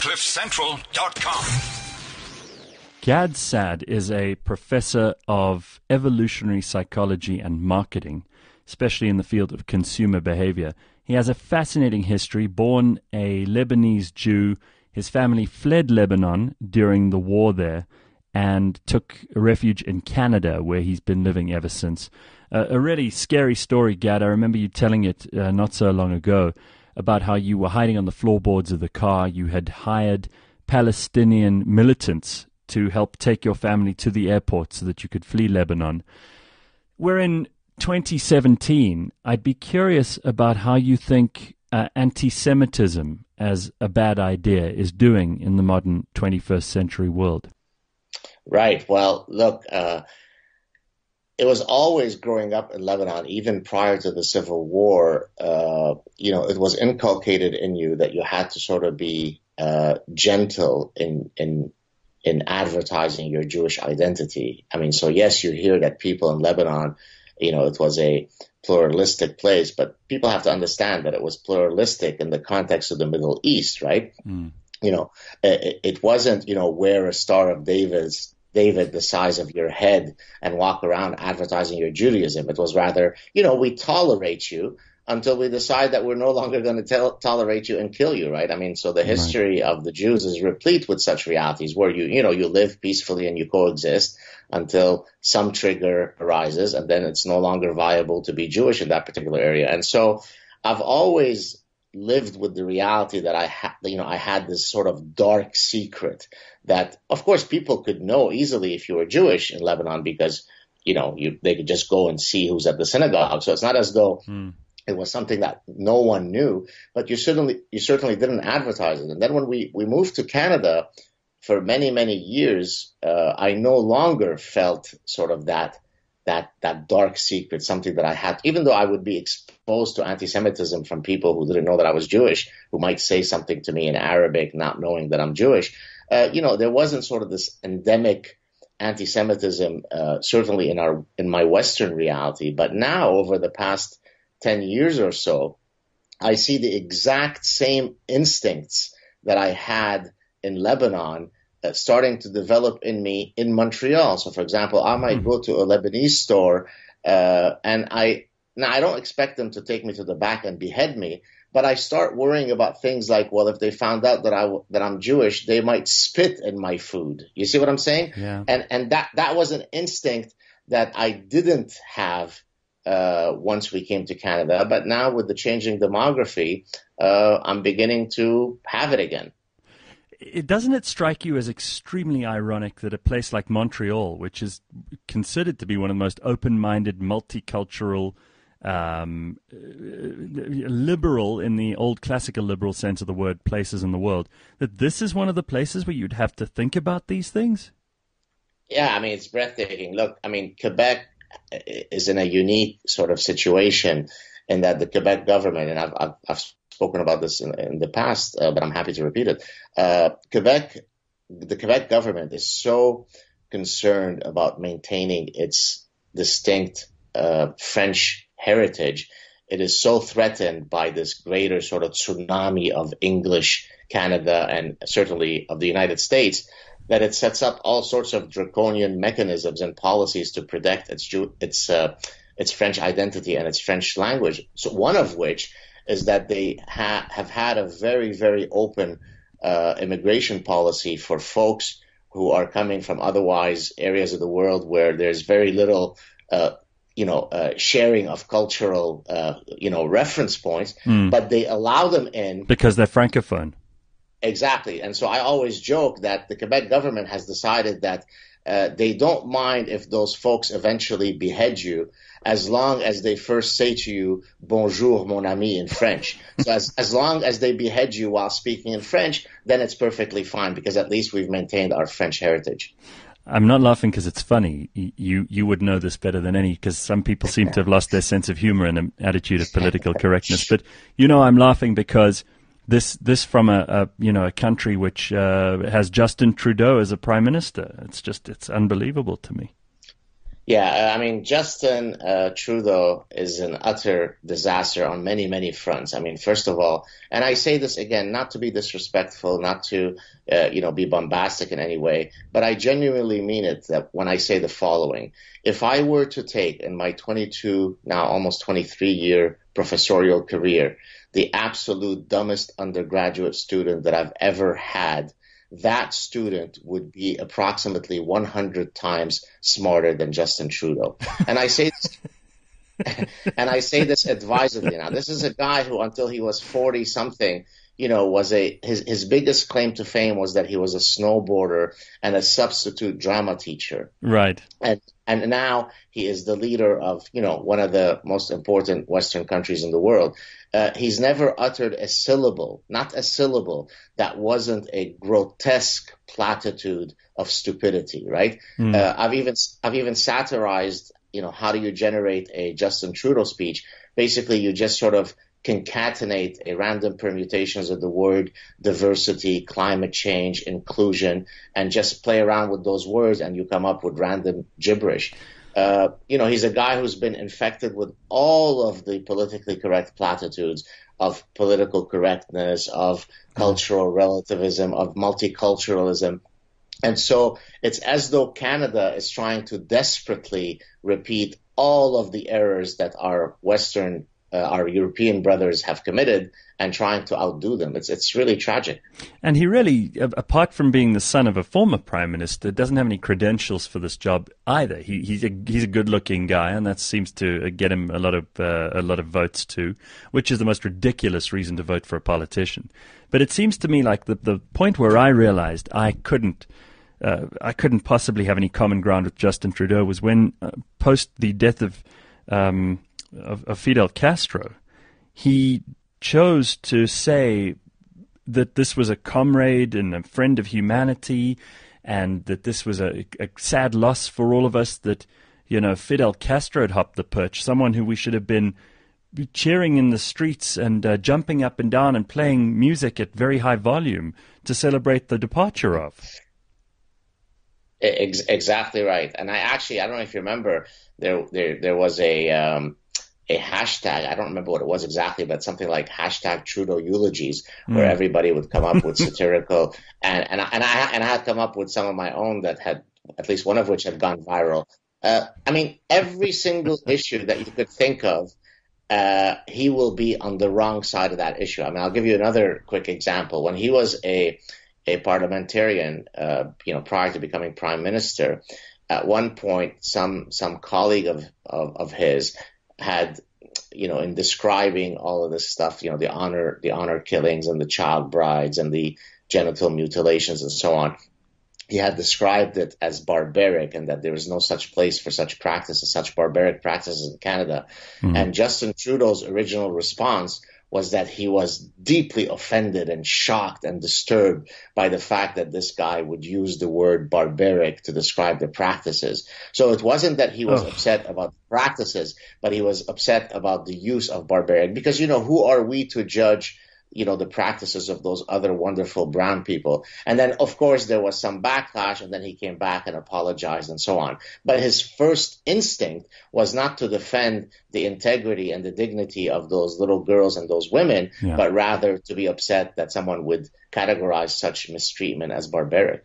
CliffCentral.com. Gad Saad is a professor of evolutionary psychology and marketing, especially in the field of consumer behavior. He has a fascinating history. Born a Lebanese Jew, his family fled Lebanon during the war there and took refuge in Canada, where he's been living ever since. A really scary story, Gad. I remember you telling it not so long ago about how you were hiding on the floorboards of the car. You had hired Palestinian militants to help take your family to the airport so that you could flee Lebanon. We're in 2017. I'd be curious about how you think anti-Semitism as a bad idea is doing in the modern 21st century world. Right. Well, look, it was always growing up in Lebanon, even prior to the civil war, it was inculcated in you that you had to sort of be gentle in advertising your Jewish identity. I mean, so yes, you hear that people in Lebanon, it was a pluralistic place, but people have to understand that it was pluralistic in the context of the Middle East, right? Mm. It wasn't, wear a Star of David the size of your head and walk around advertising your Judaism. It was rather, we tolerate you until we decide that we're no longer going to tolerate you and kill you, right? I mean, so the history of the Jews is replete with such realities where you live peacefully and you coexist until some trigger arises, and then it's no longer viable to be Jewish in that particular area. And so I've always lived with the reality that I had this sort of dark secret that, of course, people could know easily if you were Jewish in Lebanon because, they could just go and see who's at the synagogue. So it's not as though it was something that no one knew, but you certainly didn't advertise it. And then when we moved to Canada for many, many years, I no longer felt sort of that dark secret, something that I had, even though I would be exposed to anti-Semitism from people who didn't know that I was Jewish, who might say something to me in Arabic, not knowing that I'm Jewish. There wasn't sort of this endemic anti-Semitism, certainly in my Western reality. But now, over the past 10 years or so, I see the exact same instincts that I had in Lebanon starting to develop in me in Montreal. So, for example, I might go to a Lebanese store and I don't expect them to take me to the back and behead me, but I start worrying about things like, well, if they found out that I'm Jewish, they might spit in my food. You see what I'm saying? Yeah. And that was an instinct that I didn't have once we came to Canada. But now with the changing demography, I'm beginning to have it again. Doesn't it strike you as extremely ironic that a place like Montreal, which is considered to be one of the most open-minded, multicultural, liberal in the old classical liberal sense of the word, places in the world, that this is one of the places where you'd have to think about these things? Yeah, I mean, it's breathtaking. Look, I mean, Quebec is in a unique sort of situation in that the Quebec government, and I've spoken about this in the past, but I'm happy to repeat it. The Quebec government is so concerned about maintaining its distinct French heritage. It is so threatened by this greater sort of tsunami of English Canada and certainly of the United States that it sets up all sorts of draconian mechanisms and policies to protect its French identity and its French language. So one of which is that they have had a very, very open immigration policy for folks who are coming from otherwise areas of the world where there's very little, sharing of cultural, reference points, but they allow them in. Because they're Francophone. Exactly. And so I always joke that the Quebec government has decided that they don't mind if those folks eventually behead you, as long as they first say to you, bonjour, mon ami, in French. So as long as they behead you while speaking in French, then it's perfectly fine, because at least we've maintained our French heritage. I'm not laughing because it's funny. You would know this better than any, because some people seem to have lost their sense of humor and an attitude of political correctness. But, I'm laughing because this from a country which has Justin Trudeau as a prime minister. It's unbelievable to me. Yeah, I mean, Justin Trudeau is an utter disaster on many, many fronts. I mean, first of all, and I say this again, not to be disrespectful, not to, be bombastic in any way, but I genuinely mean it that when I say the following. If I were to take in my 22, now almost 23-year professorial career, the absolute dumbest undergraduate student that I've ever had, that student would be approximately 100 times smarter than Justin Trudeau. And I say this advisedly. Now, this is a guy who, until he was 40 something, was his biggest claim to fame was that he was a snowboarder and a substitute drama teacher. Right. And now he is the leader of, one of the most important Western countries in the world. He's never uttered a syllable, not a syllable, that wasn't a grotesque platitude of stupidity, right? I've even satirized, how do you generate a Justin Trudeau speech? Basically, you just sort of concatenate a random permutations of the word diversity, climate change, inclusion, and just play around with those words, and you come up with random gibberish. He's a guy who's been infected with all of the politically correct platitudes of political correctness, of cultural relativism, of multiculturalism. And so it's as though Canada is trying to desperately repeat all of the errors that our European brothers have committed and trying to outdo them. It's really tragic. And he really, apart from being the son of a former prime minister, doesn't have any credentials for this job either. He's a good-looking guy, and that seems to get him a lot of votes too, which is the most ridiculous reason to vote for a politician. But it seems to me like the point where I realized I couldn't possibly have any common ground with Justin Trudeau was when, post the death of Fidel Castro, he chose to say that this was a comrade and a friend of humanity, and that this was a sad loss for all of us, that, Fidel Castro had hopped the perch, someone who we should have been cheering in the streets and jumping up and down and playing music at very high volume to celebrate the departure of. Exactly right. And I don't know if you remember, there was a hashtag, I don't remember what it was exactly, but something like hashtag Trudeau eulogies, where everybody would come up with satirical, and I had come up with some of my own that had, at least one of which had gone viral. Every single issue that you could think of, he will be on the wrong side of that issue. I'll give you another quick example. When he was a parliamentarian, prior to becoming prime minister, at one point, some colleague of his had, in describing all of this stuff, the honor killings and the child brides and the genital mutilations and so on, he had described it as barbaric, and that there is no such place for such practices, such barbaric practices in Canada. And Justin Trudeau's original response was that he was deeply offended and shocked and disturbed by the fact that this guy would use the word barbaric to describe the practices. So it wasn't that he was upset about the practices, but he was upset about the use of barbaric. Because, who are we to judge the practices of those other wonderful brown people? And then, of course, there was some backlash, and then he came back and apologized and so on. But his first instinct was not to defend the integrity and the dignity of those little girls and those women, but rather to be upset that someone would categorize such mistreatment as barbaric.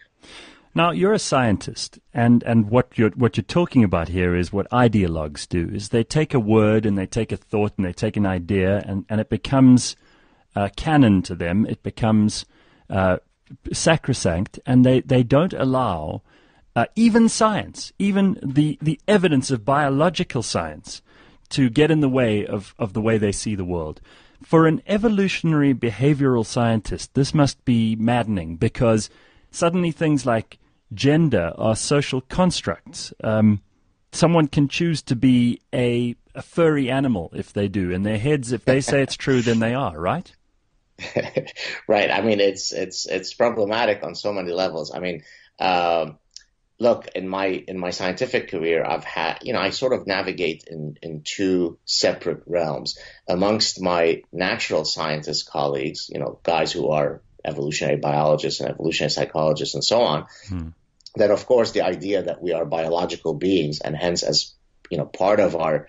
Now, you're a scientist, and what you're talking about here is what ideologues do, is they take a word and they take a thought and they take an idea, and it becomes canon to them. It becomes sacrosanct, and they don't allow even science, even the evidence of biological science, to get in the way of the way they see the world. For an evolutionary behavioral scientist, this must be maddening, because suddenly things like gender are social constructs. Someone can choose to be a furry animal if they do. In their heads, if they say it's true, then they are, right? Right. It's problematic on so many levels. Look, in my scientific career, I've had, I sort of navigate in two separate realms. Amongst my natural scientist colleagues, guys who are evolutionary biologists and evolutionary psychologists and so on, then of course the idea that we are biological beings, and hence as part of our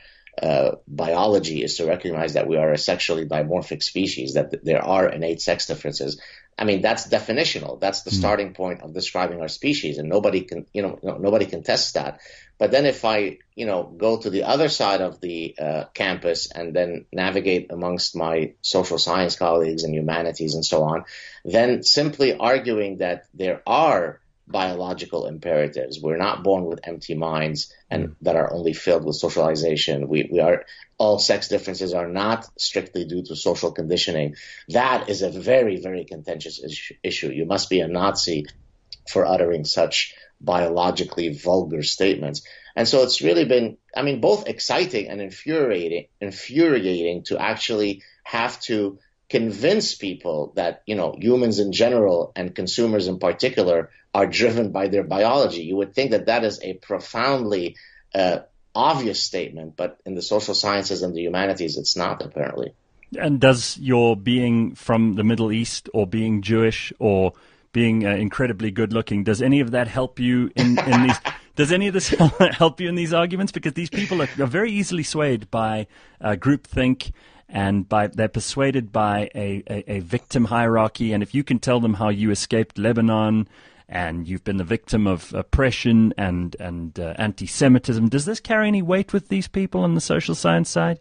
biology is to recognize that we are a sexually dimorphic species, that there are innate sex differences. I mean, that's definitional. That's the starting point of describing our species, and nobody can test that. But then if I, go to the other side of the campus and then navigate amongst my social science colleagues and humanities and so on, then simply arguing that there are biological imperatives. We're not born with empty minds and that are only filled with socialization. All sex differences are not strictly due to social conditioning. That is a very, very contentious issue. You must be a Nazi for uttering such biologically vulgar statements. And so it's really been, both exciting and infuriating to actually have to convince people that, humans in general and consumers in particular are driven by their biology. You would think that that is a profoundly obvious statement, but in the social sciences and the humanities, it's not, apparently. And does your being from the Middle East or being Jewish or being incredibly good looking, does any of that help you in these? Does any of this help you in these arguments? Because these people are very easily swayed by groupthink, and they're persuaded by a victim hierarchy. And if you can tell them how you escaped Lebanon and you've been the victim of oppression and anti-Semitism, does this carry any weight with these people on the social science side?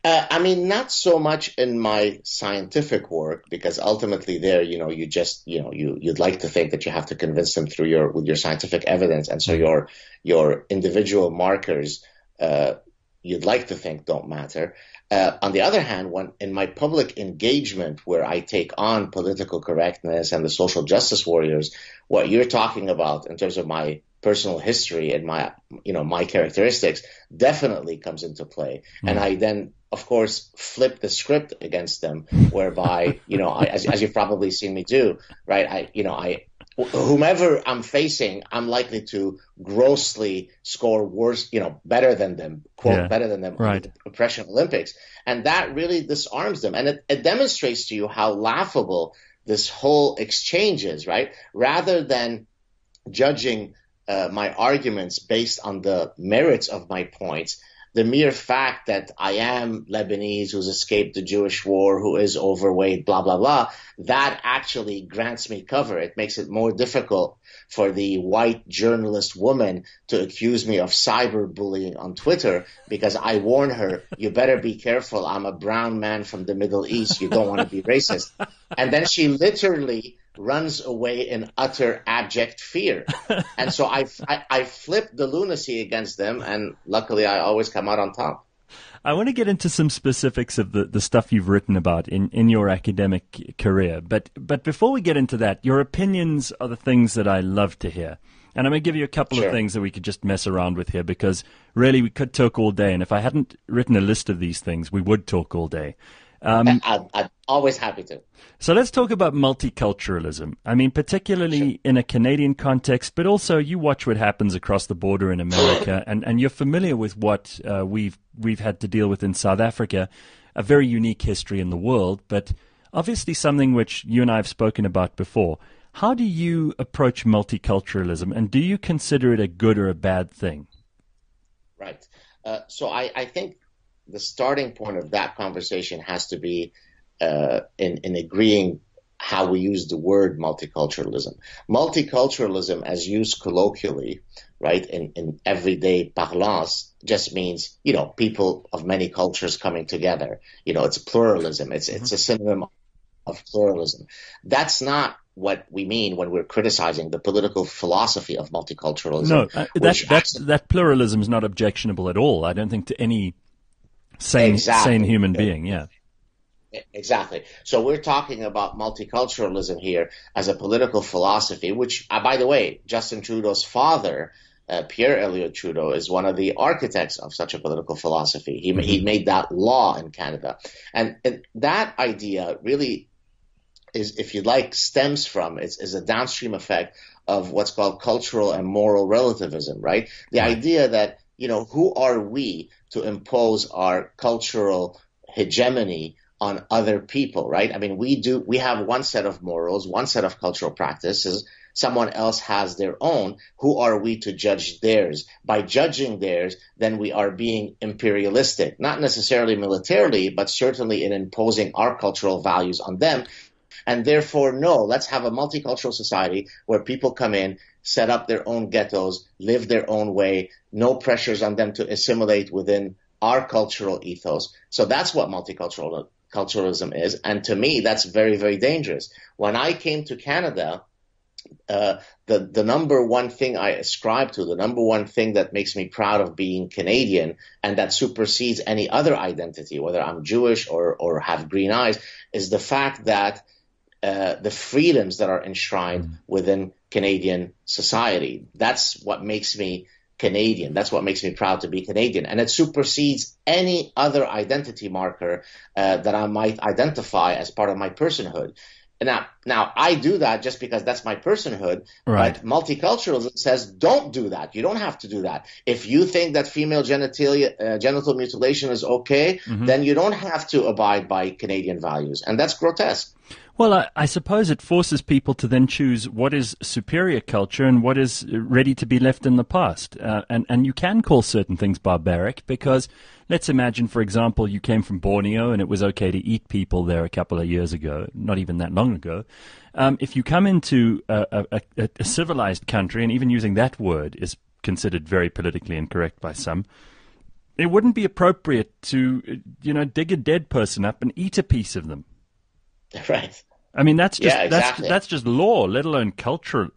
Not so much in my scientific work, because ultimately there, you'd like to think that you have to convince them with your scientific evidence. And so your individual markers, you'd like to think don't matter. On the other hand, when in my public engagement where I take on political correctness and the social justice warriors, what you're talking about in terms of my personal history and my characteristics definitely comes into play. And I then, of course, flip the script against them, whereby, as you've probably seen me do, right? Whomever I'm facing, I'm likely to grossly score worse, better than them, better than them right. in the oppression Olympics. And that really disarms them. And it demonstrates to you how laughable this whole exchange is, right? Rather than judging my arguments based on the merits of my points, the mere fact that I am Lebanese who's escaped the Jewish war, who is overweight, blah, blah, blah, that actually grants me cover. It makes it more difficult for the white journalist woman to accuse me of cyberbullying on Twitter, because I warn her, you better be careful. I'm a brown man from the Middle East. You don't want to be racist. And then she literally runs away in utter abject fear. And so I flip the lunacy against them, and luckily I always come out on top. I want to get into some specifics of the stuff you've written about in your academic career. But before we get into that, your opinions are the things that I love to hear. And I'm going to give you a couple of things that we could just mess around with here, because really we could talk all day. And if I hadn't written a list of these things, we would talk all day. I'm always happy to. So let's talk about multiculturalism. Particularly in a Canadian context, but also you watch what happens across the border in America, and you're familiar with what we've had to deal with in South Africa, a very unique history in the world, but obviously something which you and I have spoken about before. How do you approach multiculturalism, and do you consider it a good or a bad thing? Right. So I think the starting point of that conversation has to be in agreeing how we use the word multiculturalism. Multiculturalism, as used colloquially, right, in everyday parlance, just means, people of many cultures coming together. It's pluralism. It's a synonym of pluralism. That's not what we mean when we're criticizing the political philosophy of multiculturalism. No, that pluralism is not objectionable at all. I don't think to any sane human being, yeah. Exactly. So we're talking about multiculturalism here as a political philosophy, which, by the way, Justin Trudeau's father, Pierre Elliott Trudeau, is one of the architects of such a political philosophy. He made that law in Canada. And that idea really is, if you like, stems from, is a downstream effect of what's called cultural and moral relativism, right? The idea that, who are we to impose our cultural hegemony on other people, right? We have one set of morals, one set of cultural practices, Someone else has their own. Who are we to judge theirs? By judging theirs, then we are being imperialistic, not necessarily militarily, but certainly in imposing our cultural values on them. And therefore, no, let's have a multicultural society where people come in, set up their own ghettos, live their own way, no pressures on them to assimilate within our cultural ethos. So that's what multiculturalism is. And to me, that's very, very dangerous. When I came to Canada, the number one thing I ascribe to, the number one thing that makes me proud of being Canadian and that supersedes any other identity, whether I'm Jewish or have green eyes, is the fact that the freedoms that are enshrined within Canadian society. That's what makes me Canadian. That's what makes me proud to be Canadian. And it supersedes any other identity marker that I might identify as part of my personhood. Now, I do that just because that's my personhood, right. But multiculturalism says don't do that. You don't have to do that. If you think that female genital mutilation is okay, then you don't have to abide by Canadian values. And that's grotesque. Well, I suppose it forces people to then choose what is superior culture and what is ready to be left in the past. And you can call certain things barbaric because let's imagine, for example, you came from Borneo and it was okay to eat people there a couple of years ago, not even that long ago. If you come into a civilized country, and even using that word is considered very politically incorrect by some, it wouldn't be appropriate to, dig a dead person up and eat a piece of them. Right. I mean, that's just exactly. that's just law, let alone cultural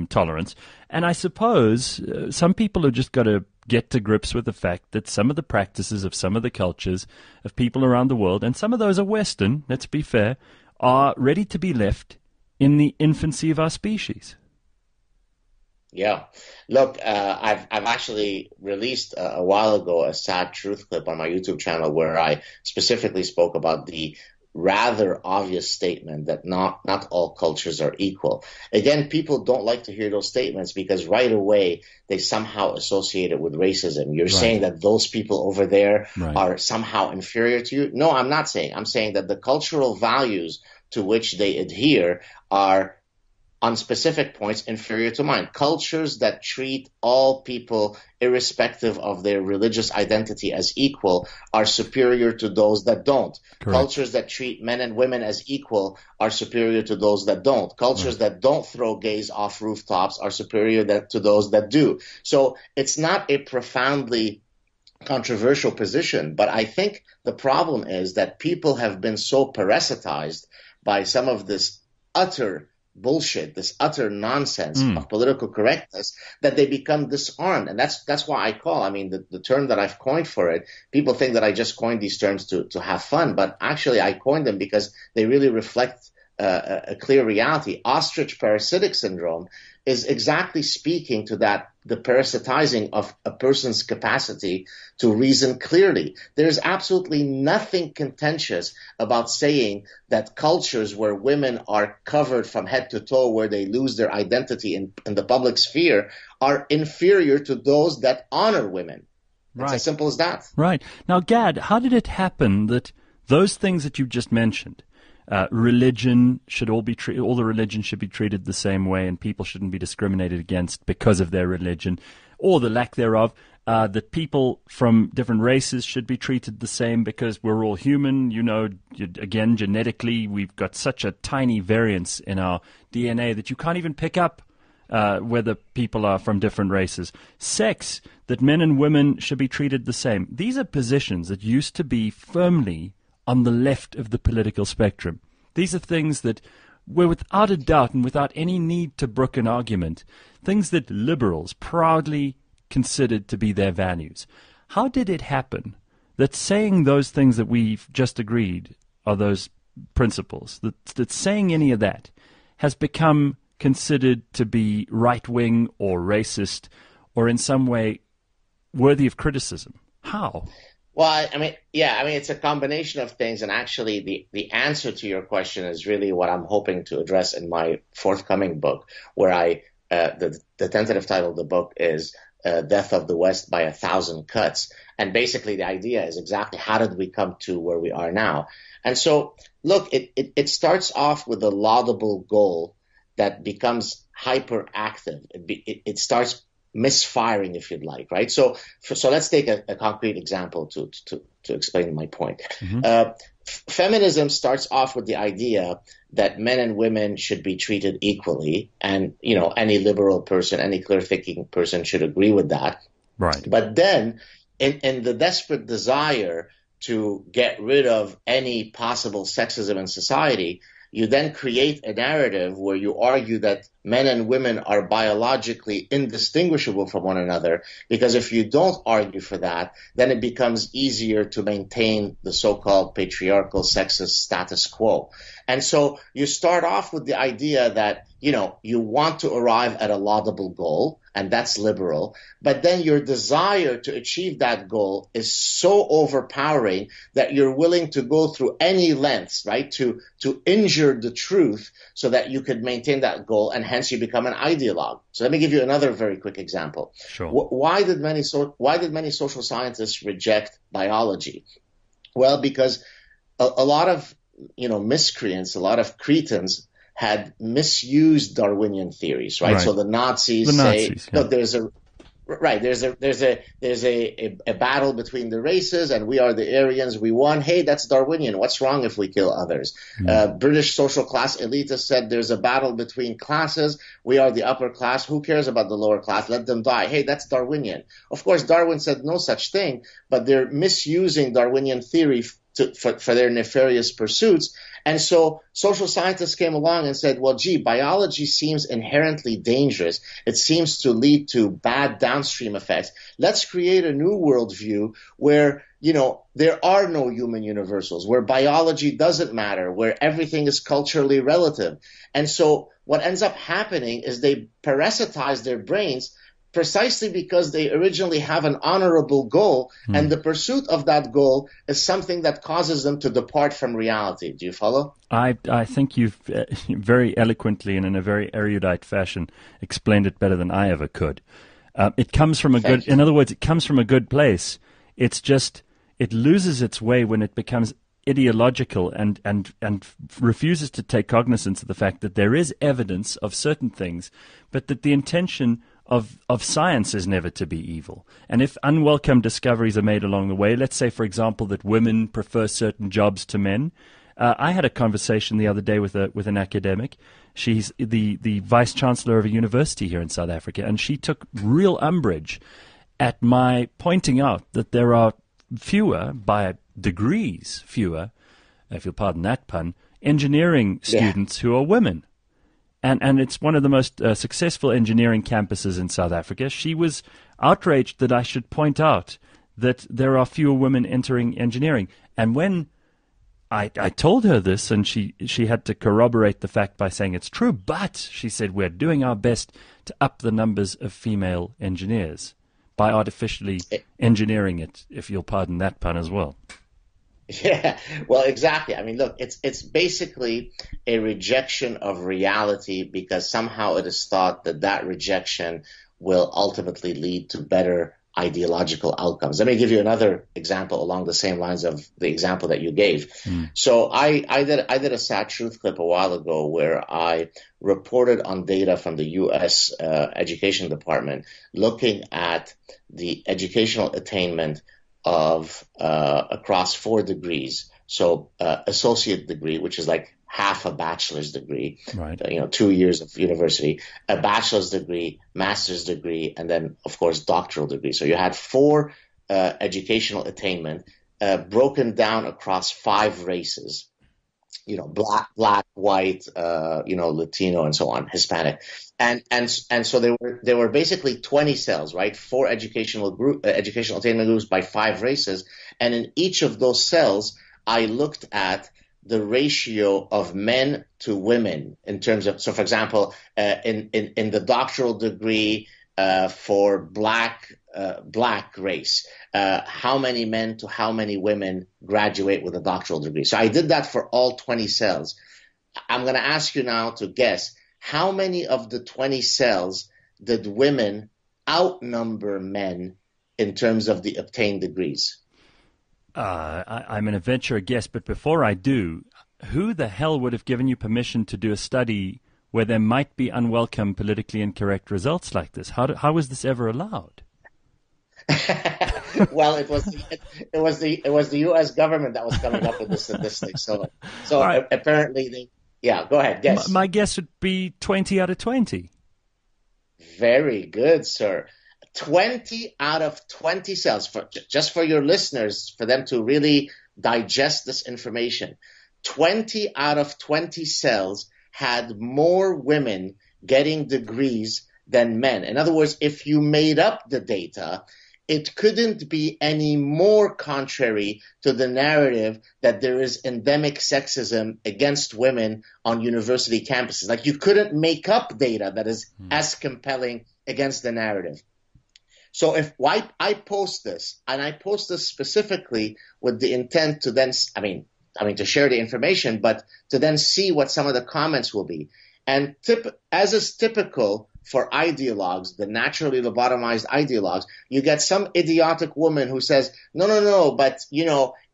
tolerance. And I suppose some people have just got to get to grips with the fact that some of the practices of some of the cultures of people around the world, and some of those are Western, let's be fair, are ready to be left in the infancy of our species. Yeah. Look, I've actually released a while ago a Saad truth clip on my YouTube channel where I specifically spoke about the rather obvious statement that not all cultures are equal. Again, people don't like to hear those statements because right away they somehow associate it with racism. You're saying that those people over there are somehow inferior to you. No, I'm not saying. I'm saying that the cultural values to which they adhere are on specific points inferior to mine. Cultures that treat all people, irrespective of their religious identity, as equal are superior to those that don't. Correct. Cultures that treat men and women as equal are superior to those that don't. Cultures that don't throw gays off rooftops are superior to those that do. So it's not a profoundly controversial position, but I think the problem is that people have been so parasitized by some of this utter bullshit, this utter nonsense of political correctness, that they become disarmed. And that's why I call, the term that I've coined for it, people think that I just coined these terms to have fun, but actually I coined them because they really reflect a clear reality. Ostrich parasitic syndrome is exactly speaking to that, the parasitizing of a person's capacity to reason clearly. There's absolutely nothing contentious about saying that cultures where women are covered from head to toe, where they lose their identity in the public sphere, are inferior to those that honor women. It's as simple as that. Right. Now, Gad, how did it happen that those things that you just mentioned, religion should all the religions should be treated the same way, and people shouldn't be discriminated against because of their religion or the lack thereof, that people from different races should be treated the same because we're all human. Again, genetically, we've got such a tiny variance in our DNA that you can't even pick up whether people are from different races. Sex, that men and women should be treated the same. These are positions that used to be firmly on the left of the political spectrum. These are things that were without a doubt and without any need to brook an argument, things that liberals proudly considered to be their values. How did it happen that saying those things that we've just agreed are those principles, that saying any of that has become considered to be right-wing or racist or in some way worthy of criticism? How? Well, it's a combination of things, and actually the answer to your question is really what I'm hoping to address in my forthcoming book, where the tentative title of the book is Death of the West by 1,000 Cuts. And basically the idea is exactly how did we come to where we are now? And so, look, it starts off with a laudable goal that becomes hyperactive. It starts misfiring, if you'd like, right? So let's take a concrete example to explain my point. Feminism starts off with the idea that men and women should be treated equally, and any liberal person, any clear-thinking person should agree with that. Right. But then, in the desperate desire to get rid of any possible sexism in society, you then create a narrative where you argue that men and women are biologically indistinguishable from one another, because if you don't argue for that, then it becomes easier to maintain the so-called patriarchal sexist status quo. And so you start off with the idea that, you want to arrive at a laudable goal, and that's liberal, but then your desire to achieve that goal is so overpowering that you're willing to go through any lengths, right, to injure the truth so that you could maintain that goal, and hence you become an ideologue. So let me give you another very quick example. Sure. Why did many social scientists reject biology? Well, because a lot of miscreants, a lot of cretins had misused Darwinian theories, right? So the Nazis say, look, there's a battle between the races, and we are the Aryans, we won. Hey, that's Darwinian. What's wrong if we kill others? British social class elitists said there's a battle between classes. We are the upper class. Who cares about the lower class? Let them die. Hey, that's Darwinian. Of course, Darwin said no such thing, but they're misusing Darwinian theory for their nefarious pursuits. And so social scientists came along and said, well, biology seems inherently dangerous. It seems to lead to bad downstream effects. Let's create a new worldview where, there are no human universals, where biology doesn't matter, where everything is culturally relative. And so what ends up happening is they parasitize their brains precisely because they originally have an honorable goal, and the pursuit of that goal is something that causes them to depart from reality. Do you follow? I think you've very eloquently and in a very erudite fashion explained it better than I ever could. It comes from in other words, it comes from a good place. It's just, it loses its way when it becomes ideological and refuses to take cognizance of the fact that there is evidence of certain things, but that the intention of science is never to be evil. And if unwelcome discoveries are made along the way, let's say, for example, that women prefer certain jobs to men. I had a conversation the other day with an academic. She's the vice chancellor of a university here in South Africa, and she took real umbrage at my pointing out that there are fewer, by degrees fewer, if you'll pardon that pun, engineering students who are women. And it's one of the most successful engineering campuses in South Africa. She was outraged that I should point out that there are fewer women entering engineering. And when I told her this, and she had to corroborate the fact by saying it's true, but she said we're doing our best to up the numbers of female engineers by artificially engineering it, if you'll pardon that pun as well. Yeah, well, exactly. I mean, look, it's basically a rejection of reality, because somehow it is thought that rejection will ultimately lead to better ideological outcomes. Let me give you another example along the same lines of the example that you gave. So I did a sad truth clip a while ago where I reported on data from the U.S. Education Department looking at the educational attainment of across 4 degrees. So associate degree, which is like half a bachelor's degree, right. 2 years of university, a bachelor's degree, master's degree, and then, of course, doctoral degree. So you had 4 educational attainment broken down across 5 races, black, white, Latino, and so on, Hispanic. And so there were basically 20 cells, right? 4 educational attainment groups by 5 races. And in each of those cells, I looked at the ratio of men to women in terms of, so for example, in the doctoral degree for black race, how many men to how many women graduate with a doctoral degree. So I did that for all 20 cells. I'm going to ask you now to guess, how many of the 20 cells did women outnumber men in terms of the obtained degrees? I'm going to venture a guess, but before I do, who the hell would have given you permission to do a study where there might be unwelcome, politically incorrect results like this? How was this ever allowed? Well, it was the U.S. government that was coming up with the statistics. So Right. Apparently go ahead, guess. My guess would be 20 out of 20. Very good, sir. 20 out of 20 cells, just for your listeners, for them to really digest this information. 20 out of 20 cells had more women getting degrees than men. In other words, if you made up the data, it couldn't be any more contrary to the narrative that there is endemic sexism against women on university campuses. Like, you couldn't make up data that is as compelling against the narrative. So if I post this, and I post this specifically with the intent to then, to share the information, but to then see what some of the comments will be. And as is typical for ideologues, the naturally lobotomized ideologues, you get some idiotic woman who says, no, but,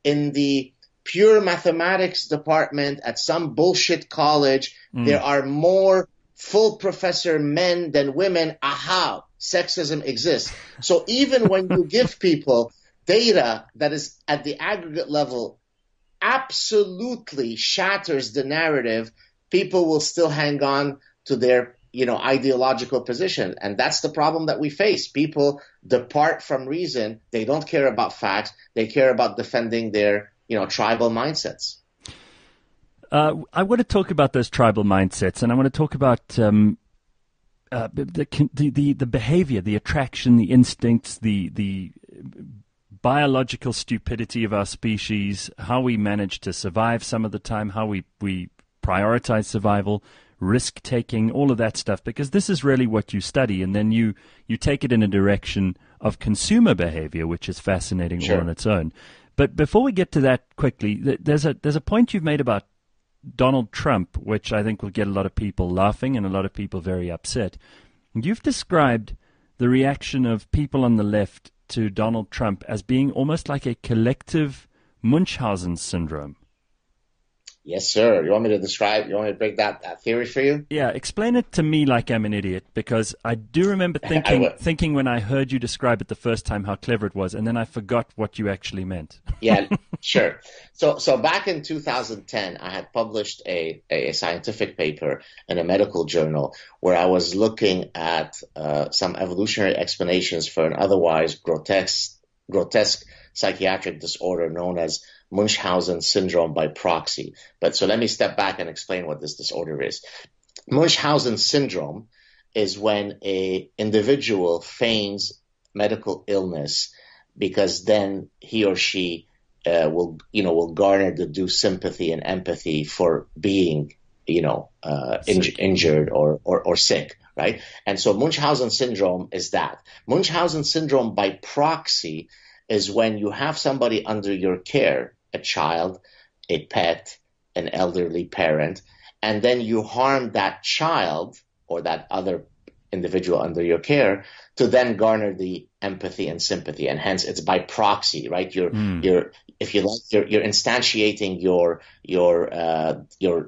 in the pure mathematics department at some bullshit college, there are more full professor men than women. Aha, sexism exists. So even when you give people data that is at the aggregate level absolutely shatters the narrative, people will still hang on to their ideological position. And that's the problem that we face. People depart from reason. They don't care about facts. They care about defending their, tribal mindsets. I want to talk about those tribal mindsets, and I want to talk about the behavior, the attraction, the instincts, the biological stupidity of our species, how we manage to survive some of the time, how we prioritize survival, risk-taking, all of that stuff, because this is really what you study, and then you take it in a direction of consumer behavior, which is fascinating all on its own. But before we get to that quickly, there's a point you've made about Donald Trump, which I think will get a lot of people laughing and a lot of people very upset. You've described the reaction of people on the left to Donald Trump as being almost like a collective Munchausen syndrome. Yes, sir. You want me to break that theory for you? Yeah, explain it to me like I'm an idiot, because I do remember thinking when I heard you describe it the first time how clever it was, and then I forgot what you actually meant. Yeah, sure. So back in 2010, I had published a scientific paper in a medical journal where I was looking at some evolutionary explanations for an otherwise grotesque psychiatric disorder known as Munchausen syndrome by proxy. But so let me step back and explain what this disorder is. Munchausen syndrome is when an individual feigns medical illness because then he or she will garner the due sympathy and empathy for being injured or sick, right? And so Munchausen syndrome is that. Munchausen syndrome by proxy is when you have somebody under your care, a child, a pet, an elderly parent, and then you harm that child or that other individual under your care to then garner the empathy and sympathy, and hence it's by proxy, right? You're instantiating your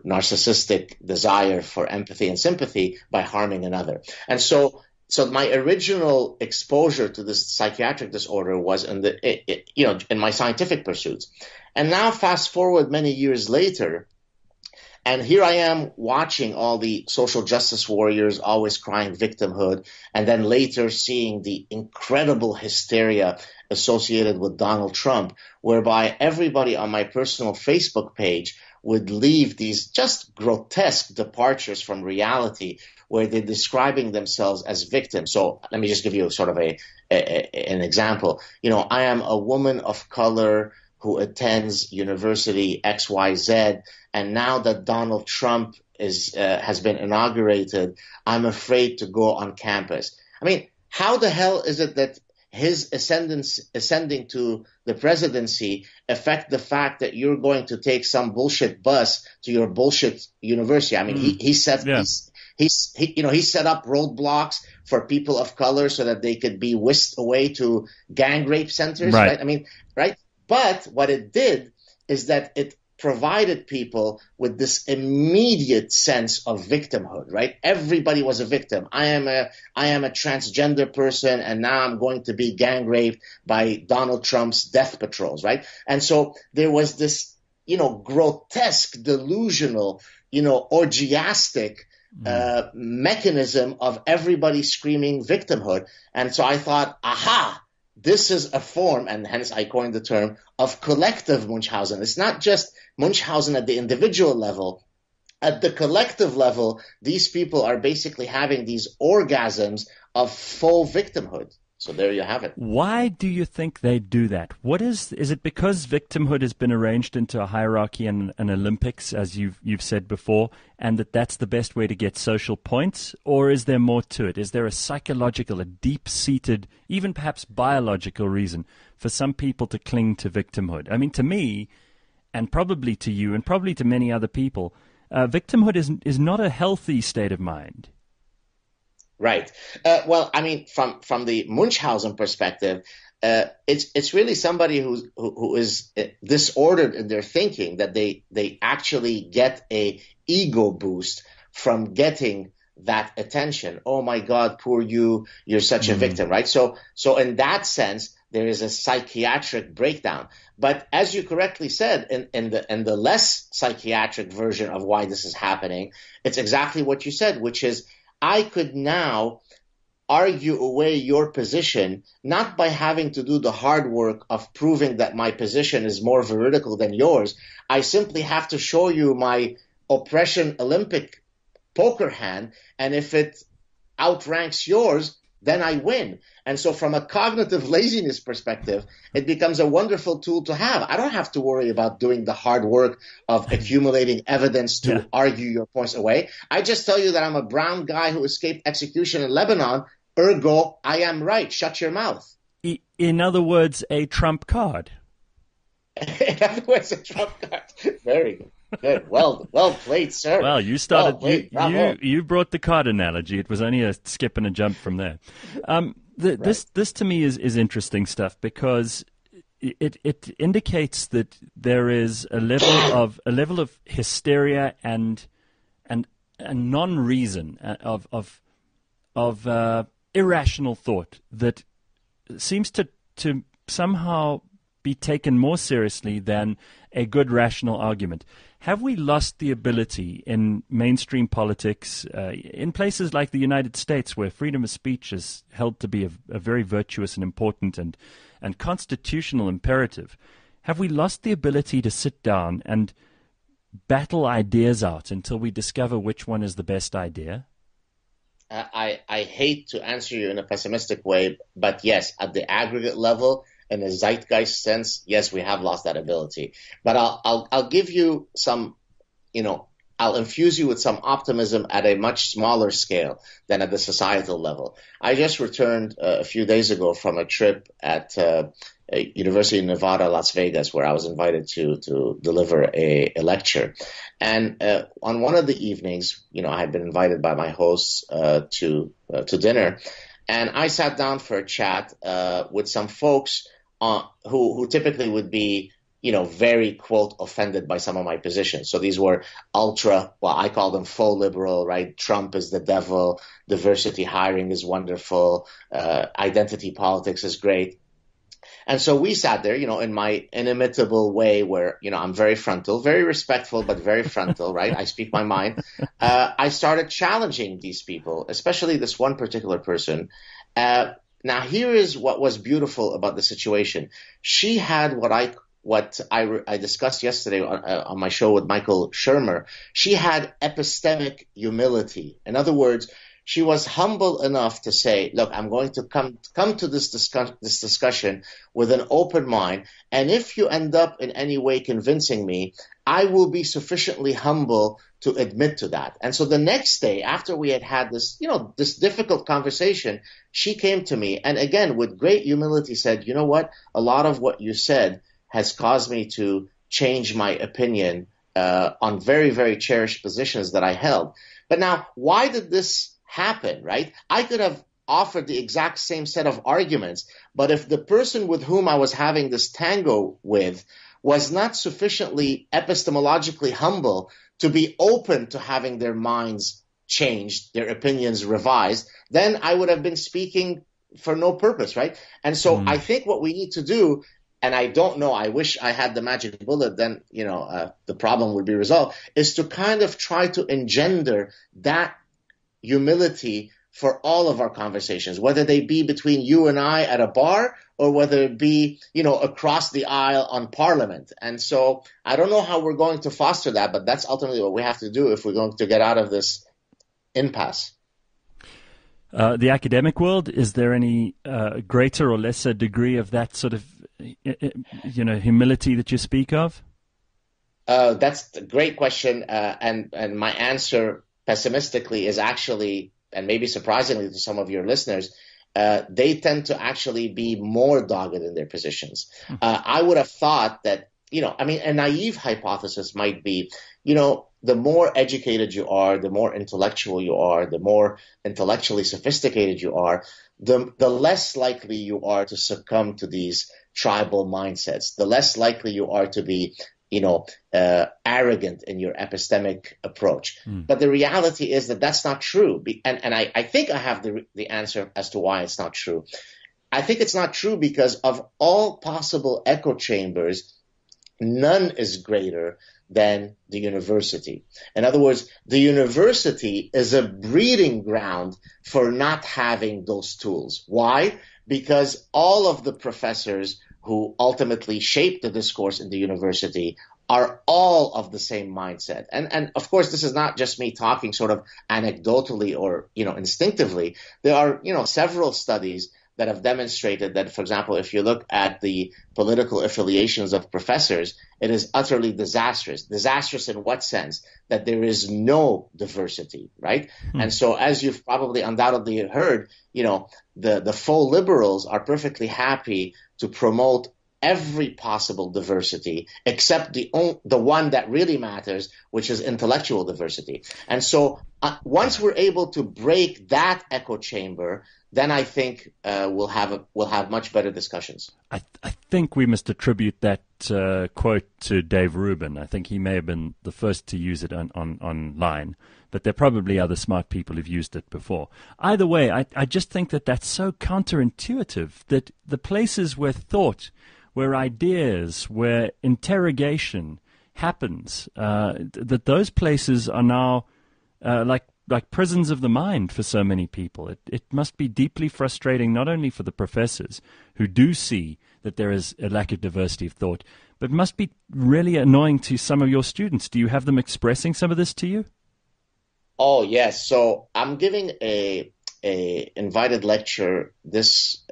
narcissistic desire for empathy and sympathy by harming another. And so my original exposure to this psychiatric disorder was in my scientific pursuits. And now fast forward many years later, and here I am watching all the social justice warriors always crying victimhood, and then later seeing the incredible hysteria associated with Donald Trump, whereby everybody on my personal Facebook page would leave these just grotesque departures from reality where they're describing themselves as victims. So let me just give you sort of an example. I am a woman of color who attends University XYZ, and now that Donald Trump has been inaugurated, I'm afraid to go on campus. I mean, how the hell is it that his ascending to the presidency affect the fact that you're going to take some bullshit bus to your bullshit university? I mean, he set up roadblocks for people of color so that they could be whisked away to gang rape centers, right? I mean, right? But what it did is that it provided people with this immediate sense of victimhood, right? Everybody was a victim. I am a transgender person, and now I'm going to be gang raped by Donald Trump's death patrols, right? And so there was this, grotesque, delusional, orgiastic mechanism of everybody screaming victimhood. And so I thought, aha, this is a form, and hence I coined the term, of collective Munchausen. It's not just Munchausen at the individual level. At the collective level, these people are basically having these orgasms of faux victimhood. So there you have it. Why do you think they do that? Is it because victimhood has been arranged into a hierarchy and an Olympics, as you've said before, and that's the best way to get social points? Or is there more to it? Is there a psychological, a deep-seated, even perhaps biological reason for some people to cling to victimhood? I mean, to me, and probably to you, and probably to many other people, victimhood is not a healthy state of mind. Right. Well, I mean, from the Munchausen perspective, it's really somebody who is disordered in their thinking, that they actually get a ego boost from getting that attention. Oh my God, poor you, you're such a victim, right? So in that sense, there is a psychiatric breakdown. But as you correctly said, in the less psychiatric version of why this is happening, it's exactly what you said, which is, I could now argue away your position, not by having to do the hard work of proving that my position is more veridical than yours. I simply have to show you my oppression Olympic poker hand, and if it outranks yours, then I win. And so from a cognitive laziness perspective, it becomes a wonderful tool to have. I don't have to worry about doing the hard work of accumulating evidence to argue your points away. I just tell you that I'm a brown guy who escaped execution in Lebanon. Ergo, I am right. Shut your mouth. In other words, a trump card. In other words, a trump card. Very good. Good. Well played, sir. Well, you started. You brought the card analogy. It was only a skip and a jump from there. This to me is interesting stuff, because it indicates that there is a level of hysteria and non-reason of irrational thought that seems to somehow be taken more seriously than a good rational argument. Have we lost the ability in mainstream politics, in places like the United States, where freedom of speech is held to be a very virtuous and important and constitutional imperative? Have we lost the ability to sit down and battle ideas out until we discover which one is the best idea? I hate to answer you in a pessimistic way, but yes, at the aggregate level, in a zeitgeist sense, yes, we have lost that ability. But I'll give you some, I'll infuse you with some optimism at a much smaller scale than at the societal level. I just returned a few days ago from a trip at University of Nevada, Las Vegas, where I was invited to deliver a lecture. And on one of the evenings, I had been invited by my hosts to dinner, and I sat down for a chat with some folks who typically would be, very, quote, offended by some of my positions. So these were I call them faux liberal, right? Trump is the devil, diversity hiring is wonderful, identity politics is great. And so we sat there, in my inimitable way where, I'm very frontal, very respectful, but very frontal, right? I speak my mind. I started challenging these people, especially this one particular person. Now, here is what was beautiful about the situation. She had what I discussed yesterday on my show with Michael Shermer. She had epistemic humility. In other words, she was humble enough to say, look, I'm going to come to this discussion with an open mind. And if you end up in any way convincing me, I will be sufficiently humble to admit to that. And so the next day, after we had this, this difficult conversation, she came to me and again, with great humility said, you know what? A lot of what you said has caused me to change my opinion on very, very cherished positions that I held. But now, why did this happen, right? I could have offered the exact same set of arguments, but if the person with whom I was having this tango with was not sufficiently epistemologically humble to be open to having their minds changed, their opinions revised, then I would have been speaking for no purpose, right? And so I think what we need to do, and I don't know, I wish I had the magic bullet, then, the problem would be resolved, is to kind of try to engender that humility for all of our conversations, whether they be between you and I at a bar or whether it be, across the aisle on Parliament. And so I don't know how we're going to foster that, but that's ultimately what we have to do if we're going to get out of this impasse. The academic world, is there any greater or lesser degree of that sort of, humility that you speak of? That's a great question. And my answer pessimistically is actually, and maybe surprisingly to some of your listeners, they tend to actually be more dogged in their positions. I would have thought that, a naive hypothesis might be, the more educated you are, the more intellectual you are, the more intellectually sophisticated you are, the less likely you are to succumb to these tribal mindsets, the less likely you are to be arrogant in your epistemic approach. But the reality is that that's not true. And I think I have the answer as to why it's not true. I think it's not true because of all possible echo chambers, none is greater than the university. In other words, the university is a breeding ground for not having those tools. Why? Because all of the professors who ultimately shape the discourse in the university are all of the same mindset. And of course, this is not just me talking sort of anecdotally or, instinctively. There are, several studies that have demonstrated that, for example, if you look at the political affiliations of professors, it is utterly disastrous. Disastrous in what sense? That there is no diversity, right? And so as you've probably undoubtedly heard, the faux liberals are perfectly happy to promote every possible diversity except the one that really matters, which is intellectual diversity. And so once we're able to break that echo chamber, then I think we'll have much better discussions. I think we must attribute that quote to Dave Rubin. I think he may have been the first to use it online, but there are probably other smart people who've used it before. Either way, I just think that that's so counterintuitive, that the places where thought, where ideas, where interrogation happens, that those places are now like prisons of the mind for so many people. It must be deeply frustrating, not only for the professors who do see that there is a lack of diversity of thought, but must be really annoying to some of your students. Do you have them expressing some of this to you? Oh, yes. So I'm giving a invited lecture this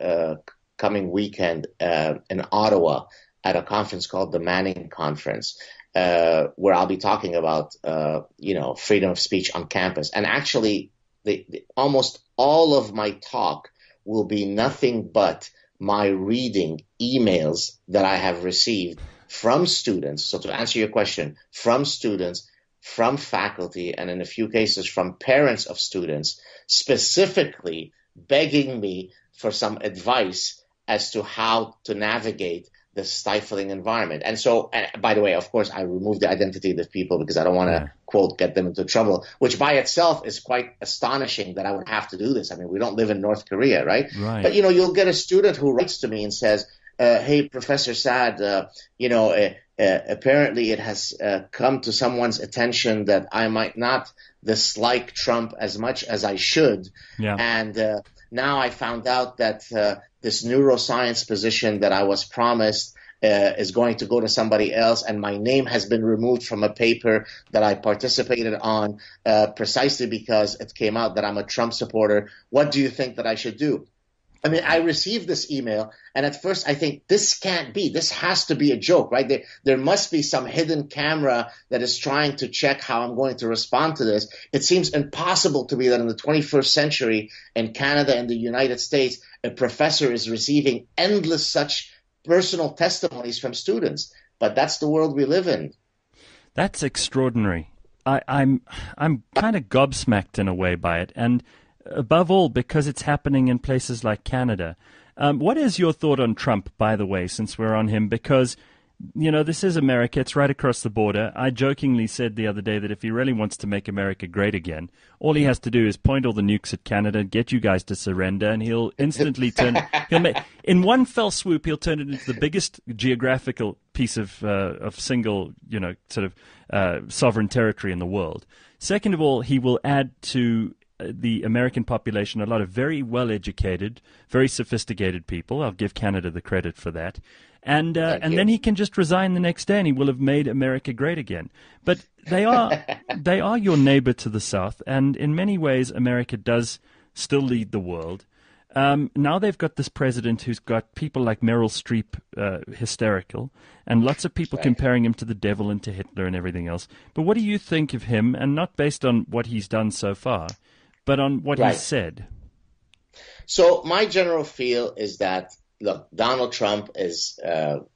coming weekend in Ottawa at a conference called the Manning Conference, where I'll be talking about, freedom of speech on campus. And actually, almost all of my talk will be nothing but my reading emails that I have received from students. So to answer your question, from students, from faculty, and in a few cases from parents of students, specifically begging me for some advice as to how to navigate the stifling environment. And so, by the way, of course, I removed the identity of the people because I don't want to, quote, get them into trouble, which by itself is quite astonishing that I would have to do this. I mean, we don't live in North Korea, right? But, you'll get a student who writes to me and says, hey, Professor Saad, apparently it has come to someone's attention that I might not dislike Trump as much as I should. Yeah. And now I found out that this neuroscience position that I was promised is going to go to somebody else, and my name has been removed from a paper that I participated on precisely because it came out that I'm a Trump supporter. What do you think that I should do? I mean, I received this email, and at first I think this can't be. This has to be a joke, right? There must be some hidden camera that is trying to check how I'm going to respond to this. It seems impossible to me that in the 21st century in Canada and the United States, a professor is receiving endless such personal testimonies from students. But that's the world we live in. That's extraordinary. I'm kind of gobsmacked in a way by it, and above all, because it's happening in places like Canada. What is your thought on Trump, by the way, since we're on him? Because this is America. It's right across the border. I jokingly said the other day that if he really wants to make America great again, all he has to do is point all the nukes at Canada, get you guys to surrender, and he'll instantly in one fell swoop, he'll turn it into the biggest geographical piece of single, sovereign territory in the world. Second of all, he will add to the American population a lot of very well-educated, very sophisticated people. I'll give Canada the credit for that. And then he can just resign the next day, and he will have made America great again. But they are your neighbor to the south, and in many ways, America does still lead the world. Now they've got this president who's got people like Meryl Streep hysterical, and lots of people comparing him to the devil and to Hitler and everything else. But what do you think of him, and not based on what he's done so far, but on what he's said? So my general feel is that, look, Donald Trump is,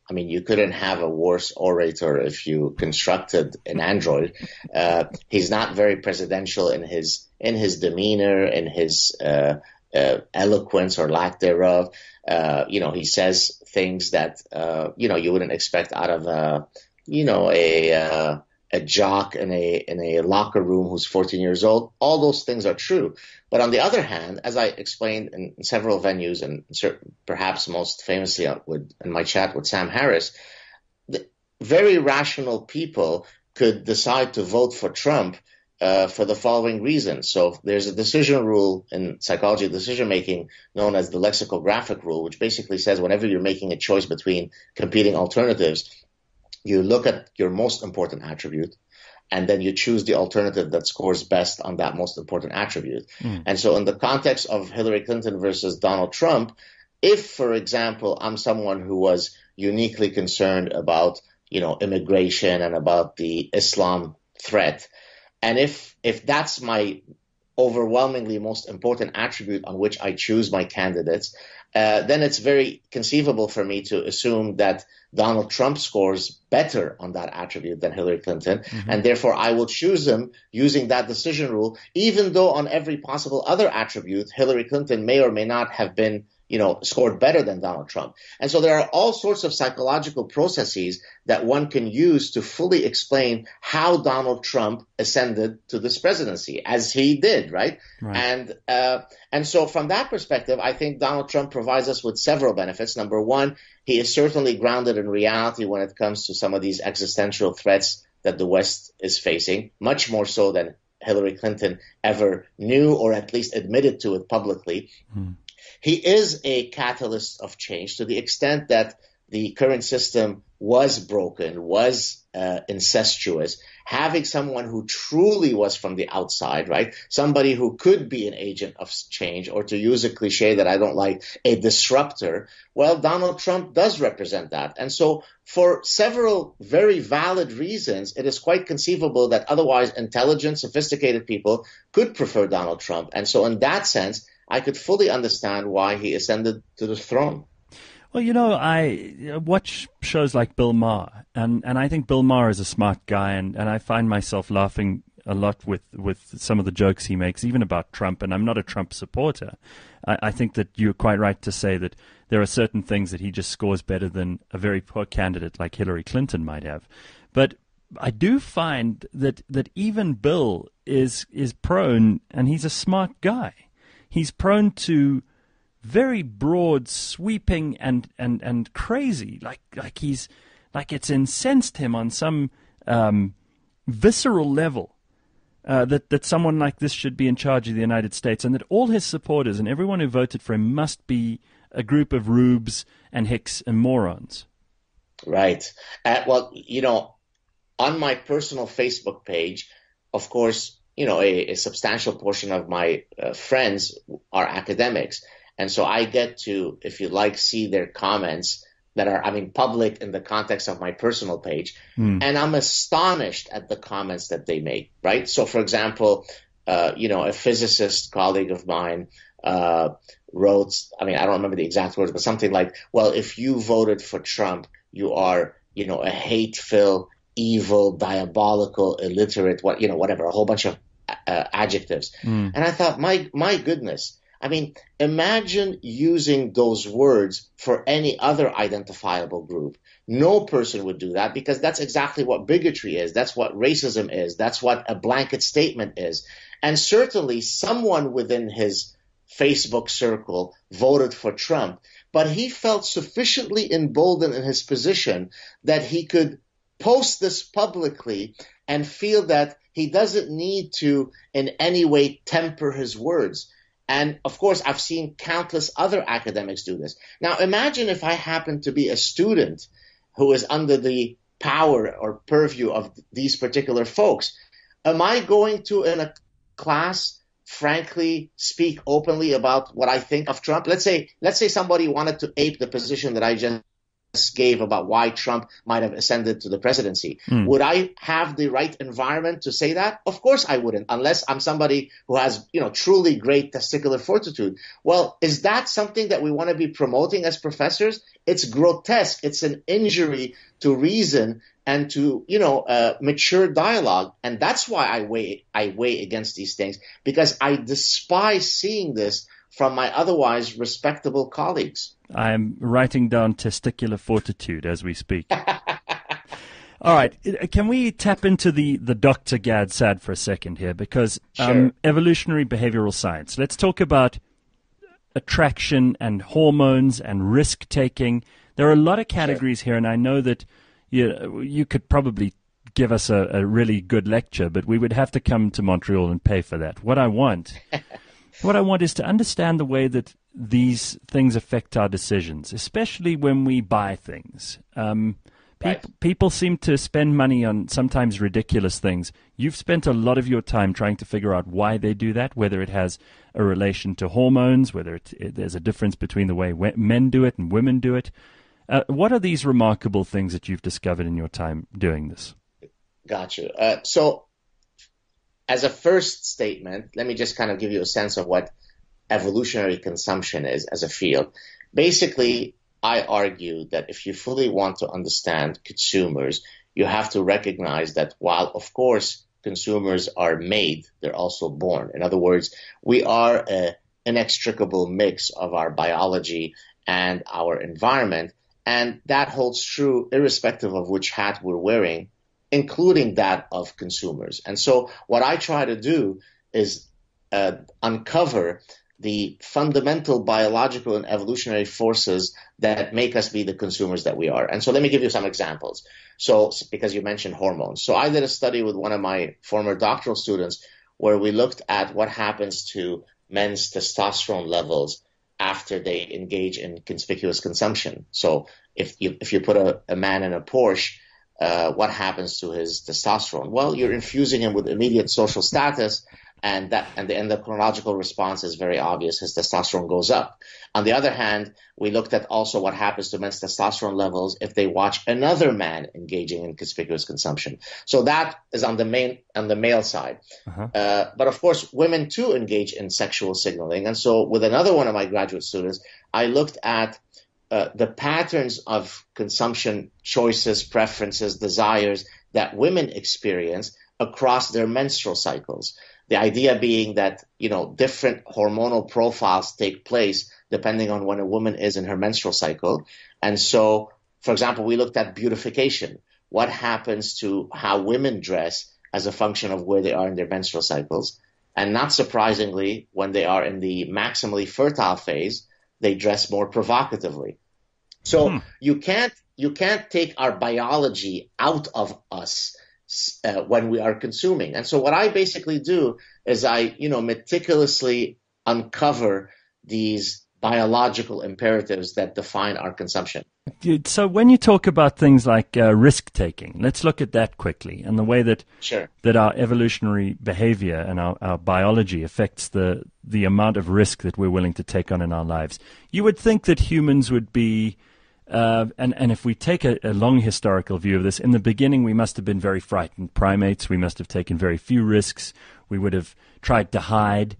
you couldn't have a worse orator if you constructed an android. He's not very presidential in his demeanor, in his eloquence or lack thereof. He says things that, you wouldn't expect out of, a jock in a locker room who's 14 years old. All those things are true. But on the other hand, as I explained in several venues, and perhaps most famously in my chat with Sam Harris, very rational people could decide to vote for Trump for the following reason. So there's a decision rule in psychology of decision-making known as the lexicographic rule, which basically says whenever you're making a choice between competing alternatives, you look at your most important attribute, and then you choose the alternative that scores best on that most important attribute. And so in the context of Hillary Clinton versus Donald Trump, if, for example, I'm someone who was uniquely concerned about, immigration and about the Islam threat, and if that's my overwhelmingly most important attribute on which I choose my candidates, then it's very conceivable for me to assume that Donald Trump scores better on that attribute than Hillary Clinton, and therefore I will choose him using that decision rule, even though on every possible other attribute, Hillary Clinton may or may not have been scored better than Donald Trump. And so there are all sorts of psychological processes that one can use to fully explain how Donald Trump ascended to this presidency, as he did, right? And so from that perspective, I think Donald Trump provides us with several benefits. Number one, he is certainly grounded in reality when it comes to some of these existential threats that the West is facing, much more so than Hillary Clinton ever knew or at least admitted to it publicly. He is a catalyst of change to the extent that the current system was broken, was incestuous. Having someone who truly was from the outside, right? Somebody who could be an agent of change, or to use a cliche that I don't like, a disruptor. Well, Donald Trump does represent that. And so for several very valid reasons, it is quite conceivable that otherwise intelligent, sophisticated people could prefer Donald Trump. And so in that sense, I could fully understand why he ascended to the throne. Well, I watch shows like Bill Maher, and I think Bill Maher is a smart guy, and I find myself laughing a lot with some of the jokes he makes, even about Trump, and I'm not a Trump supporter. I think that you're quite right to say that there are certain things that he just scores better than a very poor candidate like Hillary Clinton might have. But I do find that even Bill is prone, and he's a smart guy, he's prone to very broad, sweeping, and crazy, like he's like it's incensed him on some visceral level that someone like this should be in charge of the United States, and that all his supporters and everyone who voted for him must be a group of rubes and hicks and morons. Right. Well, on my personal Facebook page, of course, a substantial portion of my friends are academics. And so I get to, if you like, see their comments that are, public in the context of my personal page. And I'm astonished at the comments that they make, right? So, for example, a physicist colleague of mine wrote, I don't remember the exact words, but something like, well, if you voted for Trump, you are, a hate-filled, evil, diabolical, illiterate, whatever, a whole bunch of adjectives. And I thought, my goodness, imagine using those words for any other identifiable group. No person would do that because that's exactly what bigotry is. That's what racism is. That's what a blanket statement is. And certainly someone within his Facebook circle voted for Trump, but he felt sufficiently emboldened in his position that he could post this publicly and feel that he doesn't need to in any way temper his words. And of course, I've seen countless other academics do this. Now, imagine if I happen to be a student who is under the power or purview of these particular folks. Am I going to, in a class, frankly speak openly about what I think of Trump? Let's say somebody wanted to ape the position that I just gave about why Trump might have ascended to the presidency. Would I have the right environment to say that? Of course I wouldn't, unless I'm somebody who has, truly great testicular fortitude. Well, is that something that we want to be promoting as professors? It's grotesque. It's an injury to reason and to, mature dialogue. And that's why I weigh against these things, because I despise seeing this from my otherwise respectable colleagues. I'm writing down testicular fortitude as we speak. All right. Can we tap into the Dr. Gad Saad for a second here? Because Sure. Evolutionary behavioral science. Let's talk about attraction and hormones and risk-taking. There are a lot of categories here, and I know that you could probably give us a really good lecture, but we would have to come to Montreal and pay for that. What I want is to understand the way that these things affect our decisions, especially when we buy things. People seem to spend money on sometimes ridiculous things. You've spent a lot of your time trying to figure out why they do that, whether it has a relation to hormones, whether there's a difference between the way men do it and women do it. What are these remarkable things that you've discovered in your time doing this? Got you. So as a first statement, let me just kind of give you a sense of what evolutionary consumption is as a field. Basically, I argue that if you fully want to understand consumers, you have to recognize that while, of course, consumers are made, they're also born. In other words, we are an inextricable mix of our biology and our environment, and that holds true irrespective of which hat we're wearing, including that of consumers. And so what I try to do is uncover the fundamental biological and evolutionary forces that make us be the consumers that we are. And so let me give you some examples. So, because you mentioned hormones. So I did a study with one of my former doctoral students where we looked at what happens to men's testosterone levels after they engage in conspicuous consumption. So if you put a man in a Porsche, what happens to his testosterone? Well, you're infusing him with immediate social status, and the endocrinological response is very obvious. His testosterone goes up. On the other hand, we looked at also what happens to men's testosterone levels if they watch another man engaging in conspicuous consumption. So that is on the male side. But of course, women too engage in sexual signaling. And so with another one of my graduate students, I looked at the patterns of consumption choices, preferences, desires that women experience across their menstrual cycles. The idea being that, different hormonal profiles take place depending on when a woman is in her menstrual cycle. And so, for example, we looked at beautification. What happens to how women dress as a function of where they are in their menstrual cycles? And not surprisingly, when they are in the maximally fertile phase, they dress more provocatively. So you can't take our biology out of us when we are consuming. And so what I basically do is I, meticulously uncover these biological imperatives that define our consumption. So when you talk about things like risk-taking, let's look at that quickly and the way that that our evolutionary behavior and our biology affects the amount of risk that we're willing to take on in our lives. You would think that humans would be and if we take a long historical view of this, in the beginning we must have been very frightened primates. We must have taken very few risks. We would have tried to hide.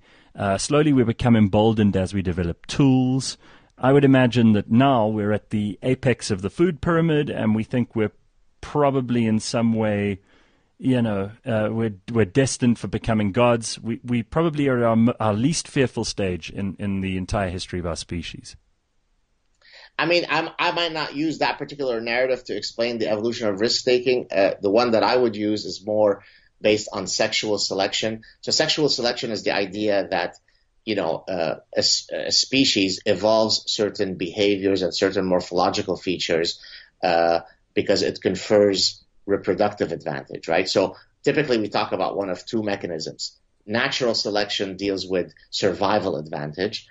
Slowly we become emboldened as we develop tools. I would imagine that now we're at the apex of the food pyramid and we think we're probably in some way, we're destined for becoming gods. We probably are at our least fearful stage in the entire history of our species. I mean, I might not use that particular narrative to explain the evolution of risk-taking. The one that I would use is more based on sexual selection. So sexual selection is the idea that, a species evolves certain behaviors and certain morphological features because it confers reproductive advantage, right? So typically we talk about one of two mechanisms. Natural selection deals with survival advantage,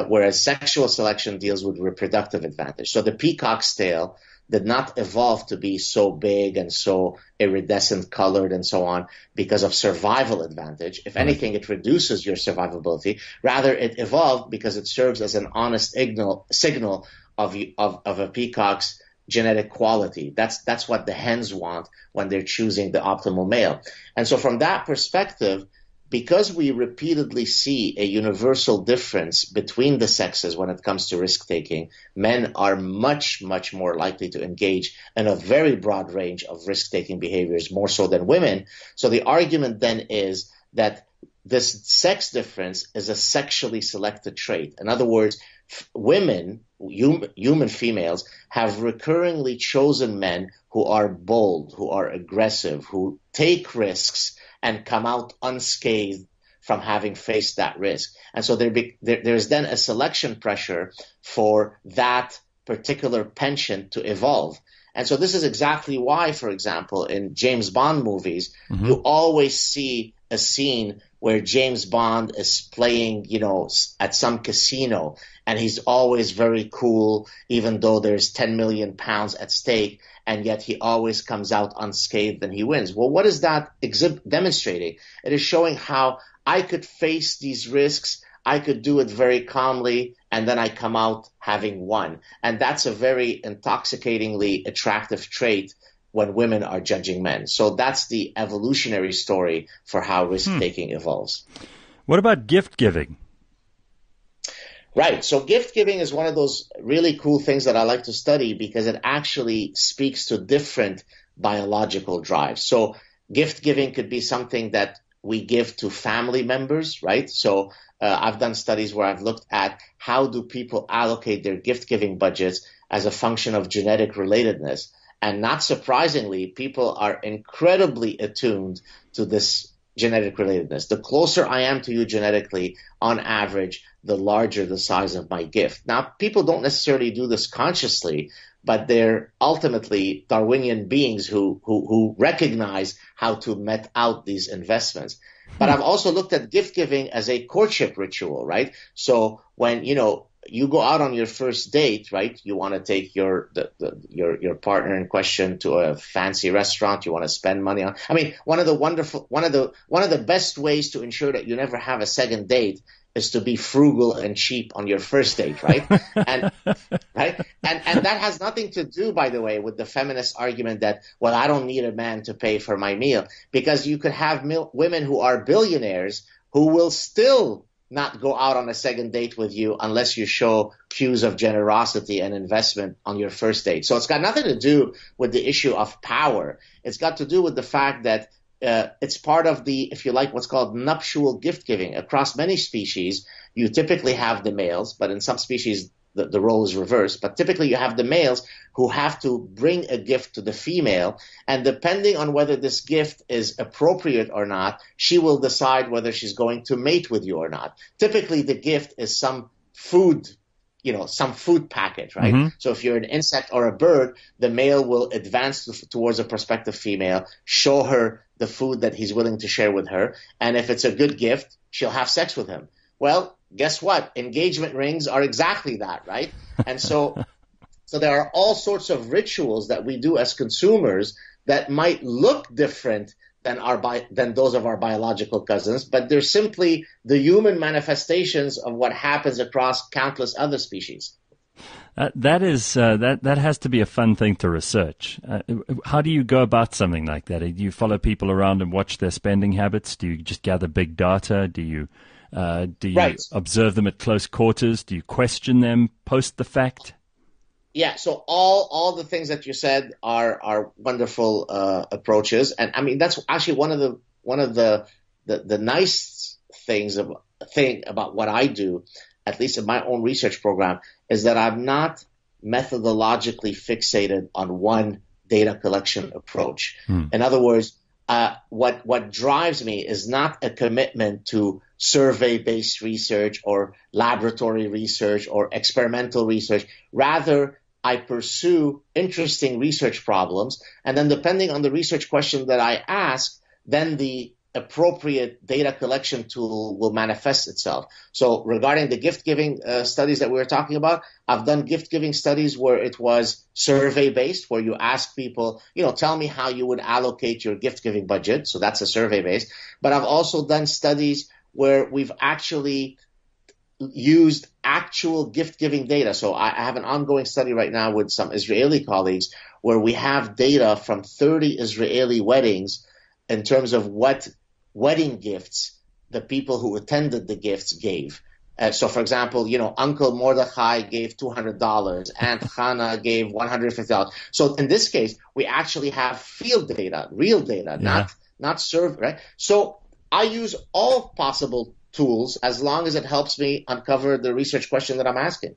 whereas sexual selection deals with reproductive advantage. So the peacock's tail did not evolve to be so big and so iridescent colored and so on because of survival advantage. If anything, it reduces your survivability. Rather, it evolved because it serves as an honest signal of a peacock's genetic quality. That's what the hens want when they're choosing the optimal male. And so from that perspective, because we repeatedly see a universal difference between the sexes when it comes to risk-taking, men are much, much more likely to engage in a very broad range of risk-taking behaviors, more so than women. So the argument then is that this sex difference is a sexually selected trait. In other words, women, human females, have recurringly chosen men who are bold, who are aggressive, who take risks, and come out unscathed from having faced that risk. And so there's then a selection pressure for that particular penchant to evolve. And so this is exactly why, for example, in James Bond movies, you always see a scene where James Bond is playing, at some casino, and he's always very cool, even though there's 10 million pounds at stake, and yet he always comes out unscathed and he wins. Well, what is that demonstrating? It is showing how I could face these risks, I could do it very calmly, and then I come out having won. And that's a very intoxicatingly attractive trait when women are judging men. So that's the evolutionary story for how risk-taking evolves. What about gift-giving? Right. So gift-giving is one of those really cool things that I like to study because it actually speaks to different biological drives. So gift-giving could be something that we give to family members, right? So I've done studies where I've looked at how do people allocate their gift-giving budgets as a function of genetic relatedness. And not surprisingly, people are incredibly attuned to this genetic relatedness. The closer I am to you genetically, on average, the larger the size of my gift. Now, people don't necessarily do this consciously, but they're ultimately Darwinian beings who recognize how to met out these investments. But I've also looked at gift giving as a courtship ritual, right? So when, you go out on your first date, right? You want to take your partner in question to a fancy restaurant. You want to spend money on. I mean, one of the best ways to ensure that you never have a second date is to be frugal and cheap on your first date, right? And that has nothing to do, by the way, with the feminist argument that, well, I don't need a man to pay for my meal, because you could have women who are billionaires who will still not go out on a second date with you unless you show cues of generosity and investment on your first date. So it's got nothing to do with the issue of power. It's got to do with the fact that it's part of the, if you like, what's called nuptial gift giving. Across many species, you typically have the males, but in some species the role is reversed. But typically you have the males who have to bring a gift to the female, and depending on whether this gift is appropriate or not, she will decide whether she's going to mate with you or not. Typically the gift is some food, some food package, right? So if you're an insect or a bird, the male will advance towards a prospective female, show her the food that he's willing to share with her, and if it's a good gift, she'll have sex with him. Well, guess what? Engagement rings are exactly that, right? And so there are all sorts of rituals that we do as consumers that might look different than those of our biological cousins, but they're simply the human manifestations of what happens across countless other species. That has to be a fun thing to research. How do you go about something like that? Do you follow people around and watch their spending habits? Do you just gather big data? Do you observe them at close quarters? Do you question them post the fact? Yeah, so all the things that you said are wonderful approaches, and I mean that's actually one of the nice things about what I do, at least in my own research program, is that I'm not methodologically fixated on one data collection approach. In other words, what drives me is not a commitment to survey-based research or laboratory research or experimental research. Rather, I pursue interesting research problems, and then depending on the research question that I ask, then the appropriate data collection tool will manifest itself. So regarding the gift-giving studies that we were talking about, I've done gift-giving studies where it was survey-based, where you ask people, tell me how you would allocate your gift-giving budget. So that's a survey-based. But I've also done studies where we've actually used actual gift-giving data. So I have an ongoing study right now with some Israeli colleagues where we have data from 30 Israeli weddings in terms of what wedding gifts the people who attended the gifts gave. So, for example, Uncle Mordechai gave $200, Aunt Hannah gave $150. So in this case, we actually have field data, real data, not survey, right? So I use all possible tools as long as it helps me uncover the research question that I'm asking.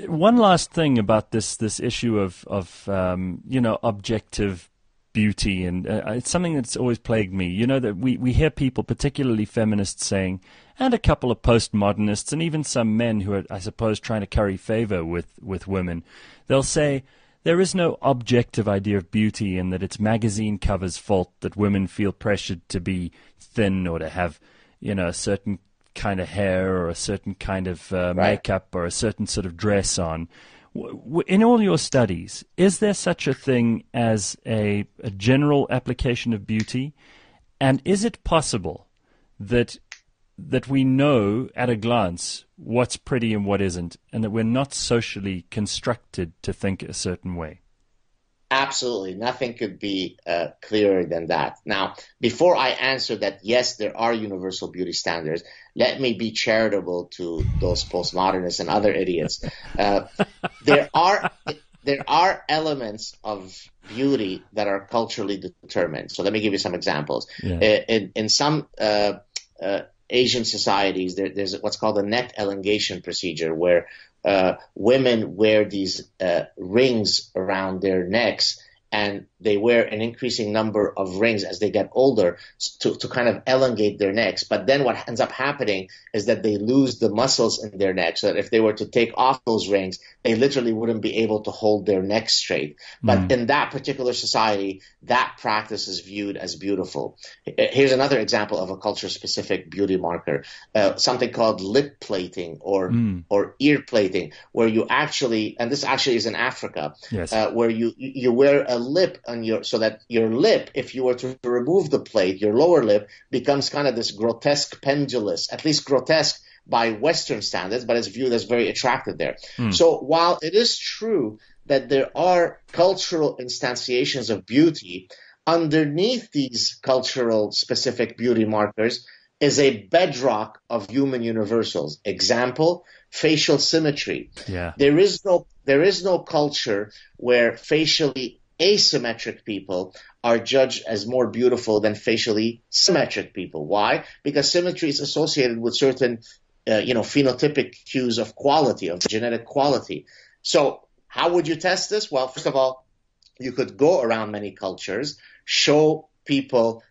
One last thing about this issue of objective beauty, and it's something that's always plagued me. That we hear people, particularly feminists, saying, and a couple of postmodernists, and even some men who are, I suppose, trying to curry favor with women, they'll say there is no objective idea of beauty, and that it's magazine covers' fault that women feel pressured to be thin or to have, a certain kind of hair or a certain kind of makeup or a certain sort of dress on. In all your studies, is there such a thing as a general application of beauty? And is it possible that we know at a glance what's pretty and what isn't, and that we're not socially constructed to think a certain way? Absolutely. Nothing could be clearer than that. Now, before I answer that, yes, there are universal beauty standards, let me be charitable to those postmodernists and other idiots. There are elements of beauty that are culturally determined. So let me give you some examples. Yeah. In some Asian societies, there's what's called a neck elongation procedure, where women wear these rings around their necks, and they wear an increasing number of rings as they get older to kind of elongate their necks. But then what ends up happening is that they lose the muscles in their neck, so that if they were to take off those rings, they literally wouldn't be able to hold their neck straight. But in that particular society, that practice is viewed as beautiful. Here's another example of a culture-specific beauty marker, something called lip plating or ear plating, where you actually, and this actually is in Africa, yes, where you wear a lip on so that your lip, if you were to remove the plate, your lower lip becomes kind of this grotesque pendulous, at least grotesque by Western standards, but it's viewed as very attractive there. So while it is true that there are cultural instantiations of beauty, underneath these cultural specific beauty markers is a bedrock of human universals. Example, facial symmetry. Yeah. There is no culture where facially asymmetric people are judged as more beautiful than facially symmetric people. Why? Because symmetry is associated with certain, phenotypic cues of quality, of genetic quality. So how would you test this? Well, first of all, you could go around many cultures, show people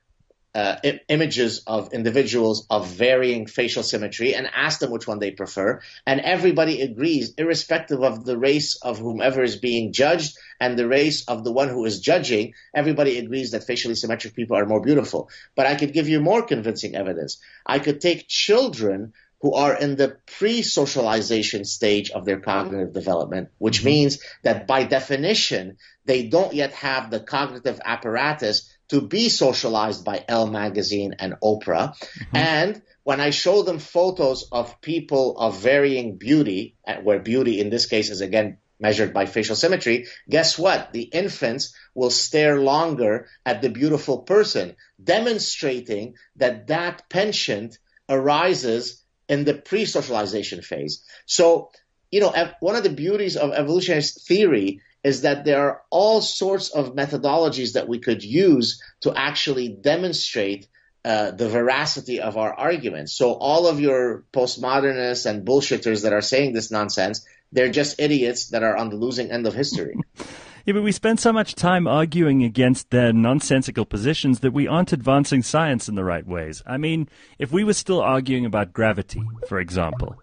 images of individuals of varying facial symmetry and ask them which one they prefer. And everybody agrees, irrespective of the race of whomever is being judged and the race of the one who is judging, everybody agrees that facially symmetric people are more beautiful. But I could give you more convincing evidence. I could take children who are in the pre-socialization stage of their cognitive development, which means that by definition, they don't yet have the cognitive apparatus to be socialized by Elle magazine and Oprah. And when I show them photos of people of varying beauty, where beauty in this case is again measured by facial symmetry, guess what? The infants will stare longer at the beautiful person, demonstrating that that penchant arises in the pre-socialization phase. So, one of the beauties of evolutionary theory is that there are all sorts of methodologies that we could use to actually demonstrate the veracity of our arguments. So all of your postmodernists and bullshitters that are saying this nonsense, They're just idiots that are on the losing end of history. Yeah, but we spend so much time arguing against their nonsensical positions that we aren't advancing science in the right ways. I mean, if we were still arguing about gravity, for example,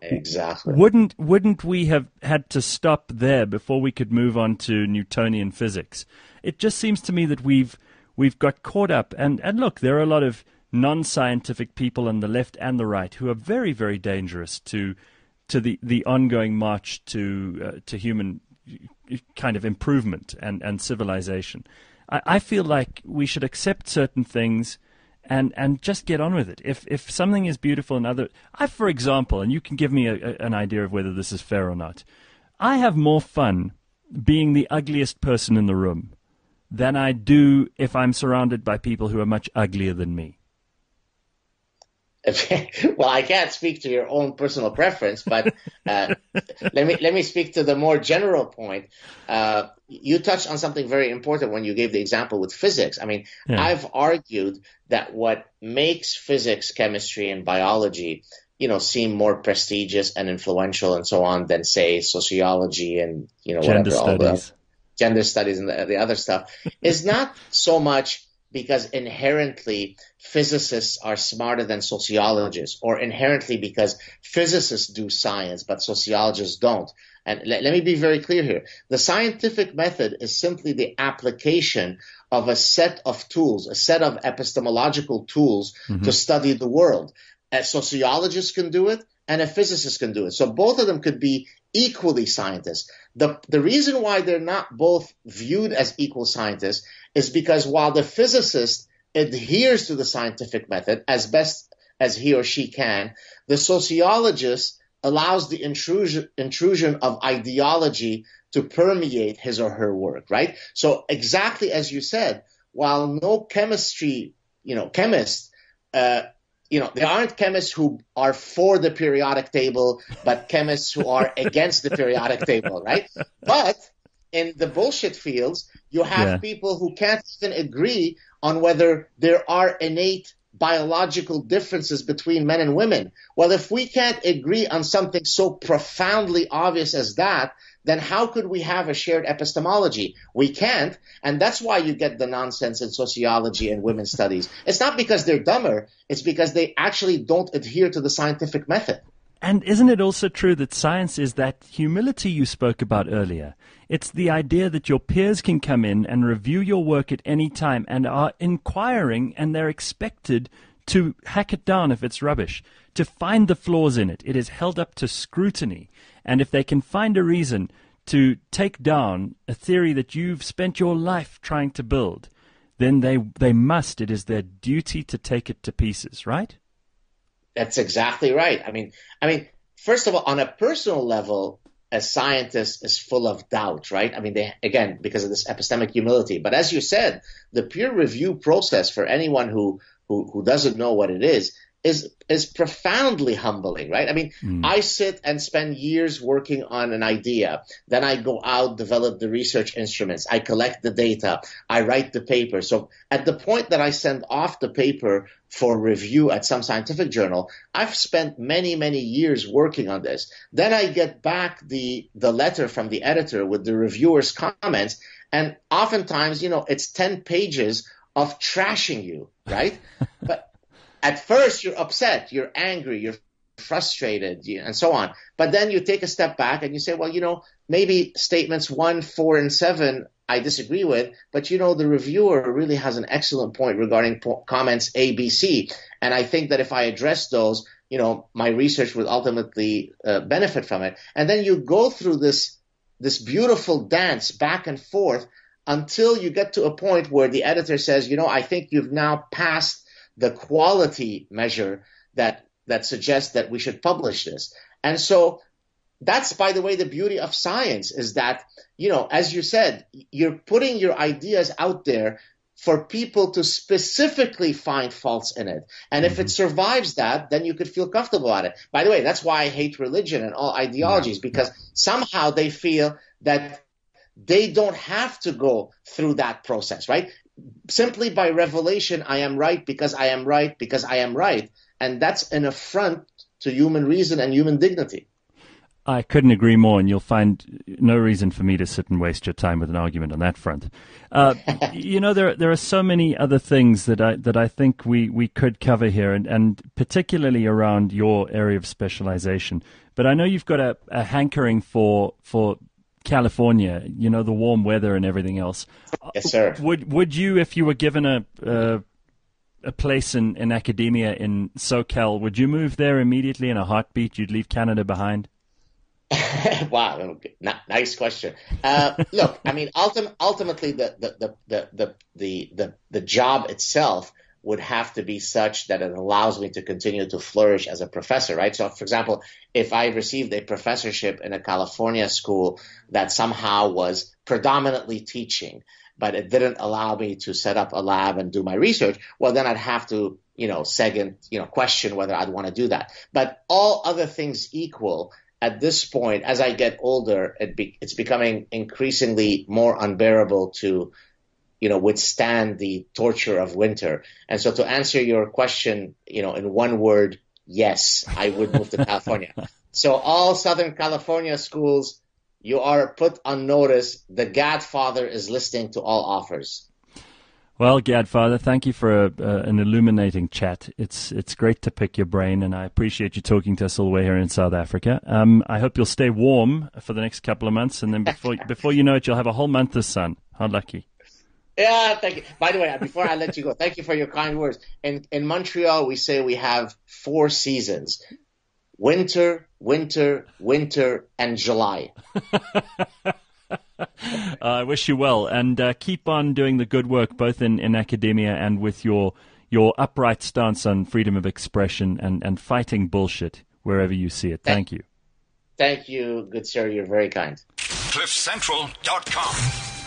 Exactly. wouldn't we have had to stop there before we could move on to Newtonian physics? It just seems to me that we've got caught up. And look, there are a lot of non-scientific people on the left and the right who are very, very dangerous to the ongoing march to human kind of improvement and civilization. I feel like we should accept certain things and just get on with it. If something is beautiful in other... for example, and you can give me an idea of whether this is fair or not, I have more fun being the ugliest person in the room than I do if I'm surrounded by people who are much uglier than me. Well, I can't speak to your own personal preference, but let me speak to the more general point. You touched on something very important when you gave the example with physics. I mean, yeah. I've argued that what makes physics, chemistry, and biology, seem more prestigious and influential and so on than, say, sociology and gender studies, gender studies and the other stuff is not so much because inherently physicists are smarter than sociologists, or inherently because physicists do science but sociologists don't. And let me be very clear here. The scientific method is simply the application of a set of tools, a set of epistemological tools to study the world. A sociologist can do it and a physicist can do it. So both of them could be equally scientists. The reason why they're not both viewed as equal scientists is because while the physicist adheres to the scientific method as best as he or she can, the sociologist allows the intrusion of ideology to permeate his or her work, right? So exactly as you said, while no chemist, there aren't chemists who are for the periodic table, but chemists who are against the periodic table, right? But in the bullshit fields, you have people who can't even agree on whether there are innate biological differences between men and women. Well, if we can't agree on something so profoundly obvious as that, then how could we have a shared epistemology? We can't, and that's why you get the nonsense in sociology and women's studies. It's not because they're dumber, it's because they actually don't adhere to the scientific method. And isn't it also true that science is that humility you spoke about earlier? It's the idea that your peers can come in and review your work at any time and are inquiring, and they're expected to hack it down if it's rubbish, to find the flaws in it. It is held up to scrutiny. And if they can find a reason to take down a theory that you've spent your life trying to build, then they must. It is their duty to take it to pieces, right? That's exactly right. I mean, first of all, on a personal level, a scientist is full of doubt, right? I mean, again, because of this epistemic humility. But as you said, the peer review process for anyone who doesn't know what it is profoundly humbling, right? I mean, I sit and spend years working on an idea. Then I go out, develop the research instruments. I collect the data. I write the paper. So at the point that I send off the paper for review at some scientific journal, I've spent many, many years working on this. Then I get back the letter from the editor with the reviewer's comments. And oftentimes, it's 10 pages of trashing you, right? But at first, you're upset, you're angry, you're frustrated, and so on. But then you take a step back and you say, well, maybe statements 1, 4, and 7 I disagree with, but, the reviewer really has an excellent point regarding comments A, B, C. And I think that if I address those, my research would ultimately benefit from it. And then you go through this beautiful dance back and forth until you get to a point where the editor says, I think you've now passed the quality measure that suggests that we should publish this. And so that's, by the way, the beauty of science is that, as you said, you're putting your ideas out there for people to specifically find faults in it. And if it survives that, then you could feel comfortable about it. By the way, that's why I hate religion and all ideologies, because somehow they feel that they don't have to go through that process, right? Simply by revelation, I am right because I am right because I am right. And that's an affront to human reason and human dignity. I couldn't agree more, and you'll find no reason for me to sit and waste your time with an argument on that front. There are so many other things that I think we could cover here, and particularly around your area of specialization. But I know you've got a hankering for California, the warm weather and everything else. Yes, sir. Would you, if you were given a place in academia in SoCal, would you move there immediately in a heartbeat? You'd leave Canada behind? Wow, nice question. Look, I mean, ultimately, the job itself would have to be such that it allows me to continue to flourish as a professor, right? So, for example, if I received a professorship in a California school that somehow was predominantly teaching, but it didn't allow me to set up a lab and do my research, well, then I'd have to, question whether I'd want to do that. But all other things equal, at this point, as I get older, it's becoming increasingly more unbearable to, withstand the torture of winter. And so to answer your question, in one word, yes, I would move to California. So all Southern California schools, you are put on notice. The Godfather is listening to all offers. Well, Godfather, thank you for an illuminating chat. It's great to pick your brain, and I appreciate you talking to us all the way here in South Africa. I hope you'll stay warm for the next couple of months, and then before you know it, you'll have a whole month of sun. How lucky. Yeah, thank you. By the way, before I let you go, thank you for your kind words. In Montreal, we say we have 4 seasons: winter, winter, winter, and July. I wish you well, and keep on doing the good work, both in academia and with your upright stance on freedom of expression and fighting bullshit wherever you see it. Thank you. Thank you, good sir. You're very kind. CliffCentral.com